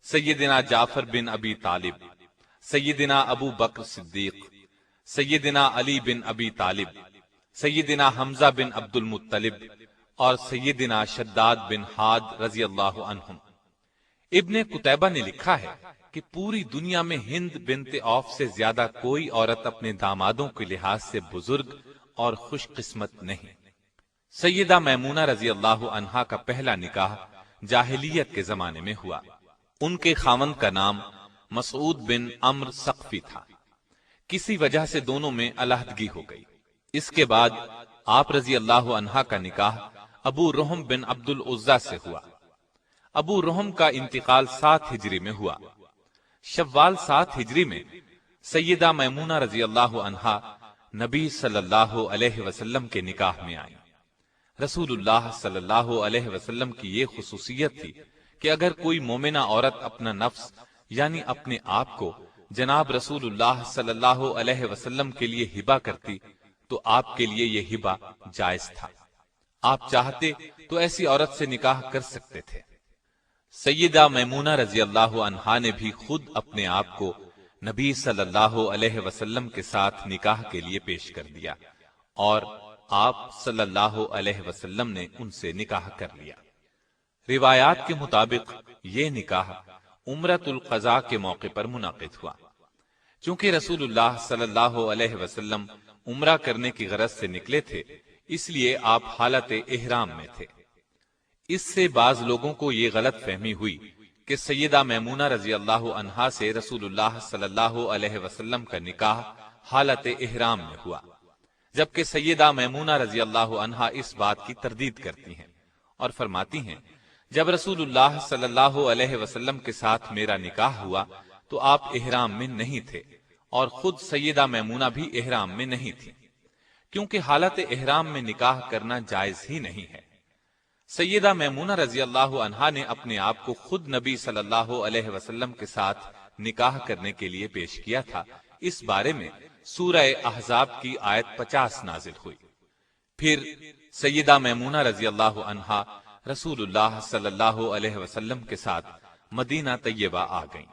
سیدنا جعفر بن ابی طالب، سیدنا ابو بکر صدیق، سیدنا علی بن ابی طالب، سیدنا حمزہ بن عبد المطلب اور سیدنا شداد بن حاد رضی اللہ عنہم۔ ابن قتیبہ نے لکھا ہے کہ پوری دنیا میں ہند بنت عوف سے زیادہ کوئی عورت اپنے دامادوں کے لحاظ سے بزرگ اور خوش قسمت نہیں۔ سیدہ میمونہ رضی اللہ عنہا کا پہلا نکاح جاہلیت کے زمانے میں ہوا۔ ان کے خاوند کا نام مسعود بن عمرو ثقفی تھا۔ کسی وجہ سے دونوں میں علیحدگی ہو گئی۔ اس کے بعد آپ رضی اللہ عنہا کا نکاح ابو رحم بن عبد العزیٰ سے ہوا۔ ابو رحم کا انتقال 7 ہجری میں ہوا۔ شوال 7 ہجری میں سیدہ میمونہ رضی اللہ عنہا نبی صلی اللہ علیہ وسلم کے نکاح میں آئیں۔ رسول اللہ صلی اللہ علیہ وسلم کی یہ خصوصیت تھی کہ اگر کوئی مومنہ عورت اپنا نفس یعنی اپنے آپ کو جناب رسول اللہ صلی اللہ علیہ وسلم کے لیے ہبہ کرتی تو آپ کے لیے یہ ہبہ جائز تھا۔ آپ چاہتے تو ایسی عورت سے نکاح کر سکتے تھے۔ سیدہ میمونہ رضی اللہ عنہا نے بھی خود اپنے آپ کو نبی صلی اللہ علیہ وسلم کے ساتھ نکاح کے لیے پیش کر دیا اور آپ صلی اللہ علیہ وسلم نے ان سے نکاح کر لیا۔ روایات کے مطابق یہ نکاح عمرۃ القضاء کے موقع پر منعقد ہوا۔ چونکہ رسول اللہ صلی اللہ علیہ وسلم عمرہ کرنے کی غرض سے نکلے تھے، اس لیے آپ حالت احرام میں تھے۔ اس سے بعض لوگوں کو یہ غلط فہمی ہوئی کہ سیدہ میمونہ رضی اللہ عنہا سے رسول اللہ صلی اللہ علیہ وسلم کا نکاح حالت احرام میں ہوا، جبکہ سیدہ میمونہ رضی اللہ عنہا اس بات کی تردید کرتی ہیں اور فرماتی ہیں جب رسول اللہ صلی اللہ علیہ وسلم کے ساتھ میرا نکاح ہوا تو آپ احرام میں نہیں تھے، اور خود سیدہ میمونہ بھی احرام میں نہیں تھی، کیونکہ حالت احرام میں نکاح کرنا جائز ہی نہیں ہے۔ سیدہ میمونہ رضی اللہ عنہا نے اپنے آپ کو خود نبی صلی اللہ علیہ وسلم کے ساتھ نکاح کرنے کے لیے پیش کیا تھا۔ اس بارے میں سورہ احزاب کی آیت 50 نازل ہوئی۔ پھر سیدہ میمونہ رضی اللہ عنہا رسول اللہ صلی اللہ علیہ وسلم کے ساتھ مدینہ طیبہ آ گئیں۔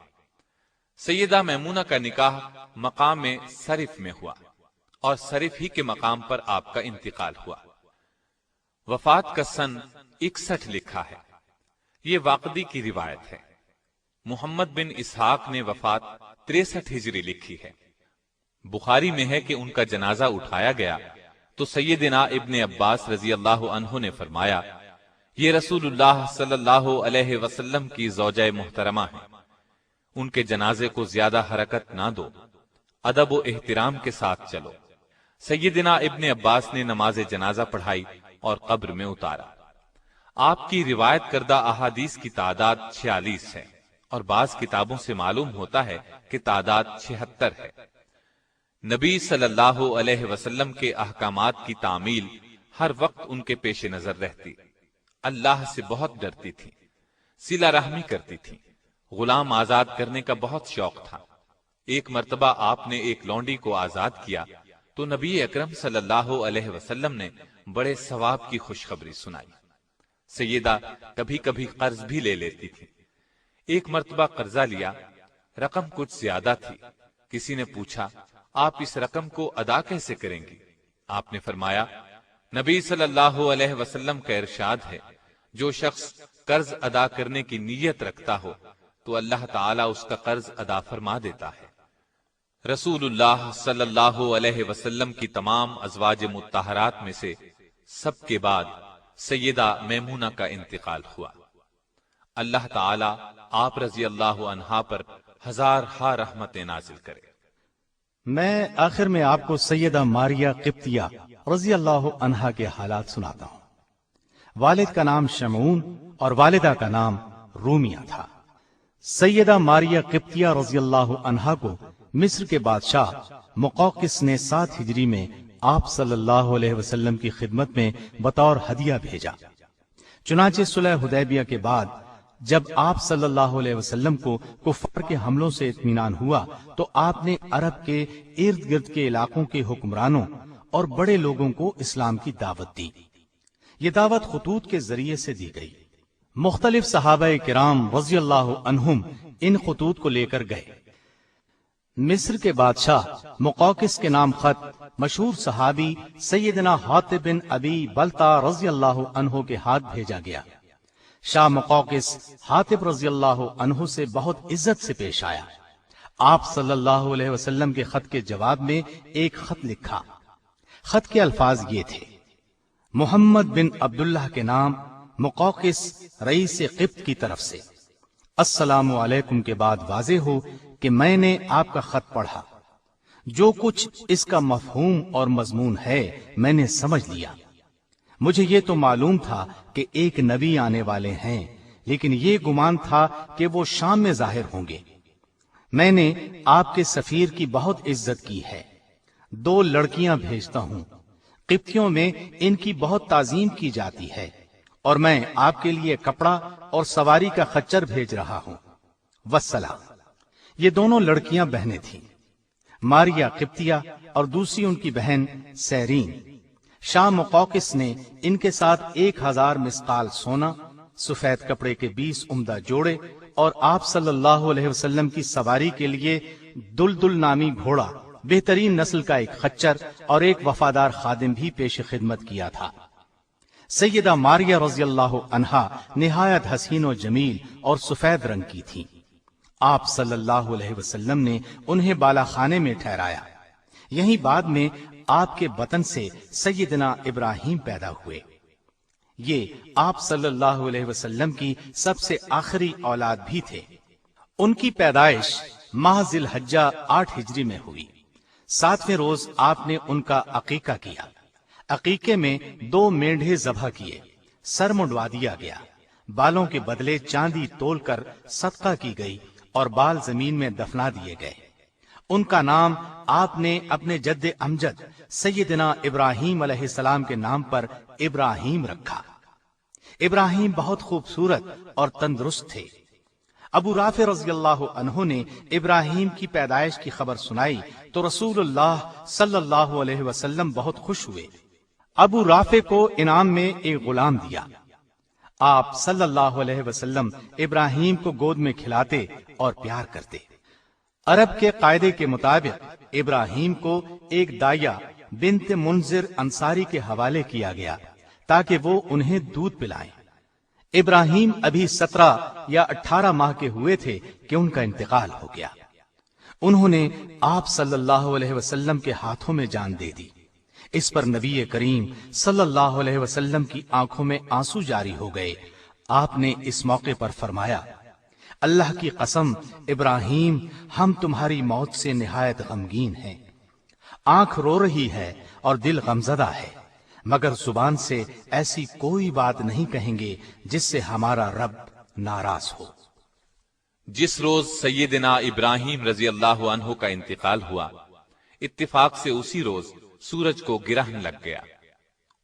سیدہ میمونہ کا نکاح مقام صرف میں ہوا اور صرف ہی کے مقام پر آپ کا انتقال ہوا۔ وفات کا سن 61 لکھا ہے، یہ واقدی کی روایت ہے۔ محمد بن اسحاق نے وفات 63 ہجری لکھی ہے۔ بخاری میں ہے کہ ان کا جنازہ اٹھایا گیا تو سیدنا ابن عباس رضی اللہ عنہ نے فرمایا، یہ رسول اللہ صلی اللہ علیہ وسلم کی زوجہ محترمہ ہیں، ان کے جنازے کو زیادہ حرکت نہ دو، ادب و احترام کے ساتھ چلو۔ سیدنا ابن عباس نے نماز جنازہ پڑھائی اور قبر میں اتارا۔ آپ کی روایت کردہ احادیث کی تعداد 46 ہے، اور بعض کتابوں سے معلوم ہوتا ہے کہ تعداد 76 ہے۔ نبی صلی اللہ علیہ وسلم کے احکامات کی تعمیل ہر وقت ان کے پیش نظر رہتی، اللہ سے بہت ڈرتی تھی، صلہ رحمی کرتی تھی، غلام آزاد کرنے کا بہت شوق تھا۔ ایک مرتبہ آپ نے ایک لونڈی کو آزاد کیا تو نبی اکرم صلی اللہ علیہ وسلم نے بڑے ثواب کی خوشخبری سنائی۔ سیدہ کبھی کبھی قرض بھی لے لیتی تھی۔ ایک مرتبہ قرضہ لیا، رقم کچھ زیادہ تھی۔ کسی نے پوچھا، آپ اس رقم کو ادا کیسے کریں گی؟ آپ نے فرمایا، نبی صلی اللہ علیہ وسلم کا ارشاد ہے، جو شخص قرض ادا کرنے کی نیت رکھتا ہو تو اللہ تعالیٰ اس کا قرض ادا فرما دیتا ہے۔ رسول اللہ صلی اللہ علیہ وسلم کی تمام ازواج مطہرات میں سے سب کے بعد سیدہ میمونہ کا انتقال ہوا۔ اللہ تعالیٰ آپ رضی اللہ عنہا پر ہزار ہا رحمتیں نازل کرے۔ میں آخر میں آپ کو سیدہ ماریہ قبطیہ رضی اللہ عنہا کے حالات سناتا ہوں۔ والد کا نام شمعون اور والدہ کا نام رومیہ تھا۔ سیدہ ماریہ قبطیہ رضی اللہ عنہا کو مصر کے بادشاہ مقوقس نے 7 ہجری میں آپ صلی اللہ علیہ وسلم کی خدمت میں بطور ہدیہ بھیجا۔ چنانچہ صلح حدیبیہ کے بعد جب آپ صلی اللہ علیہ وسلم کو کفار کے حملوں سے اطمینان ہوا تو آپ نے عرب کے ارد گرد کے علاقوں کے حکمرانوں اور بڑے لوگوں کو اسلام کی دعوت دی۔ یہ دعوت خطوط کے ذریعے سے دی گئی۔ مختلف صحابہ کرام رضی اللہ عنہم ان خطوط کو لے کر گئے۔ مصر کے بادشاہ مقوقس کے نام خط مشہور صحابی سیدنا حاطب بن ابی بلتا رضی اللہ عنہ کے ہاتھ بھیجا گیا۔ شاہ مقوقس حاطب رضی اللہ عنہ سے بہت عزت سے پیش آیا۔ آپ صلی اللہ علیہ وسلم کے خط کے جواب میں ایک خط لکھا۔ خط کے الفاظ یہ تھے، محمد بن عبداللہ کے نام مقوقس رئیس قبط کی طرف سے، السلام علیکم کے بعد واضح ہو کہ میں نے آپ کا خط پڑھا، جو کچھ اس کا مفہوم اور مضمون ہے میں نے سمجھ لیا۔ مجھے یہ تو معلوم تھا کہ ایک نبی آنے والے ہیں، لیکن یہ گمان تھا کہ وہ شام میں ظاہر ہوں گے۔ میں نے آپ کے سفیر کی بہت عزت کی ہے۔ 2 لڑکیاں بھیجتا ہوں، قبطیوں میں ان کی بہت تعظیم کی جاتی ہے، اور میں آپ کے لیے کپڑا اور سواری کا خچر بھیج رہا ہوں۔ والسلام۔ یہ دونوں لڑکیاں بہنیں تھیں، ماریہ قبطیہ اور دوسری ان کی بہن سیرین۔ شاہ مقوقس نے ان کے ساتھ 1000 مسقال سونا، سفید کپڑے کے 20 عمدہ جوڑے اور آپ صلی اللہ علیہ وسلم کی سواری کے لیے دلدل نامی گھوڑا، بہترین نسل کا ایک خچر اور ایک وفادار خادم بھی پیش خدمت کیا تھا۔ سیدہ ماریہ رضی اللہ عنہا نہایت حسین و جمیل اور سفید رنگ کی تھی۔ آپ صلی اللہ علیہ وسلم نے انہیں بالا خانے میں ٹھہرایا۔ یہیں بعد میں آپ کے بطن سے سیدنا ابراہیم پیدا ہوئے۔ یہ آپ صلی اللہ علیہ وسلم کی سب سے آخری اولاد بھی تھے۔ ان کی پیدائش ماہ ذی الحجہ 8 ہجری میں ہوئی۔ 7ویں روز آپ نے ان کا عقیقہ کیا۔ عقیقے میں 2 مینڈھے ذبح کیے، سر منڈوا دیا گیا، بالوں کے بدلے چاندی تول کر صدقہ کی گئی اور بال زمین میں دفنا دیے گئے۔ ان کا نام آپ نے اپنے جد امجد سیدنا ابراہیم علیہ السلام کے نام پر ابراہیم رکھا۔ ابراہیم بہت خوبصورت اور تندرست تھے۔ ابو رافع رضی اللہ عنہ نے ابراہیم کی پیدائش کی خبر سنائی تو رسول اللہ صلی اللہ علیہ وسلم بہت خوش ہوئے۔ ابو رافع کو انعام میں ایک غلام دیا۔ آپ صلی اللہ علیہ وسلم ابراہیم کو گود میں کھلاتے اور پیار کرتے۔ عرب کے قاعدے کے مطابق ابراہیم کو ایک دائیا بنت منذر انصاری کے حوالے کیا گیا تاکہ وہ انہیں دودھ پلائیں۔ ابراہیم ابھی 17 یا 18 ماہ کے ہوئے تھے کہ ان کا انتقال ہو گیا۔ انہوں نے آپ صلی اللہ علیہ وسلم کے ہاتھوں میں جان دے دی۔ اس پر نبی کریم صلی اللہ علیہ وسلم کی آنکھوں میں آنسو جاری ہو گئے۔ آپ نے اس موقع پر فرمایا، اللہ کی قسم ابراہیم، ہم تمہاری موت سے نہایت غمگین ہیں۔ آنکھ رو رہی ہے اور دل غمزدہ ہے، مگر زبان سے ایسی کوئی بات نہیں کہیں گے جس سے ہمارا رب ناراض ہو۔ جس روز سیدنا ابراہیم رضی اللہ عنہ کا انتقال ہوا، اتفاق سے اسی روز سورج کو گرہن لگ گیا۔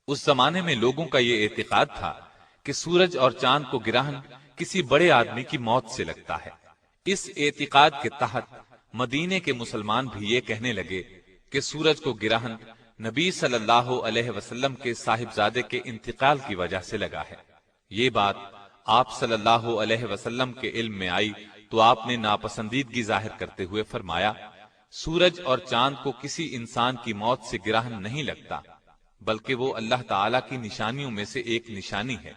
اس زمانے میں لوگوں کا یہ اعتقاد تھا کہ سورج اور چاند کو گرہن کسی بڑے آدمی کی موت سے لگتا ہے۔ اس اعتقاد کے تحت مدینے کے مسلمان بھی یہ کہنے لگے کہ سورج کو گرہن نبی صلی اللہ علیہ وسلم کے صاحبزادے کے انتقال کی وجہ سے لگا ہے۔ یہ بات آپ صلی اللہ علیہ وسلم کے علم میں آئی تو آپ نے ناپسندیدگی ظاہر کرتے ہوئے فرمایا، سورج اور چاند کو کسی انسان کی موت سے گرہن نہیں لگتا، بلکہ وہ اللہ تعالی کی نشانیوں میں سے ایک نشانی ہے۔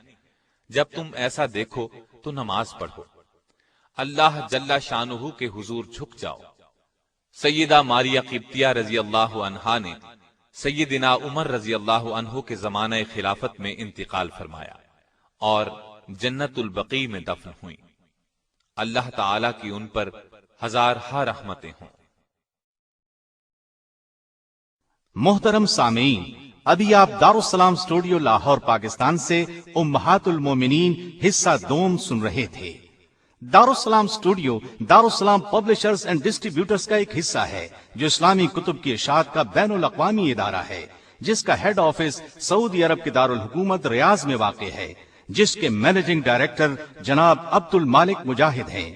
جب تم ایسا دیکھو تو نماز پڑھو، اللہ جل شانہ کے حضور جھک جاؤ۔ سیدہ ماریہ قبطیہ رضی اللہ عنہا نے سیدنا عمر رضی اللہ عنہ کے زمانہ خلافت میں انتقال فرمایا اور جنت البقیع میں دفن ہوئیں۔ اللہ تعالی کی ان پر ہزارہا رحمتیں ہوں۔ محترم سامعین، ابھی آپ دارالسلام اسٹوڈیو لاہور پاکستان سے امہات المومنین حصہ دوم سن رہے تھے۔ دارالسلام اسٹوڈیو دارالسلام پبلشرز اینڈ ڈسٹریبیوٹرز کا ایک حصہ ہے جو اسلامی کتب کی اشاعت کا بین الاقوامی ادارہ ہے، جس کا ہیڈ آفس سعودی عرب کے دارالحکومت ریاض میں واقع ہے، جس کے مینیجنگ ڈائریکٹر جناب عبد المالک مجاہد ہیں۔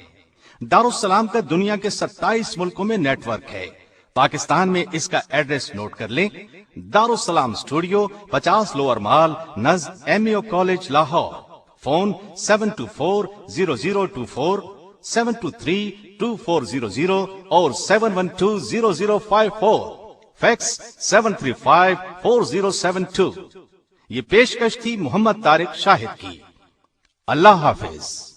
دارالسلام کا دنیا کے 27 ملکوں میں نیٹ ورک ہے۔ پاکستان میں اس کا ایڈریس نوٹ کر لیں، دارالسلام اسٹوڈیو 50 لوور مال نزد MEO کالج لاہور۔ فون 724-0024 723-2400 اور 712-0054، فیکس 735-4072۔ یہ پیشکش تھی محمد طارق شاہد کی۔ اللہ حافظ۔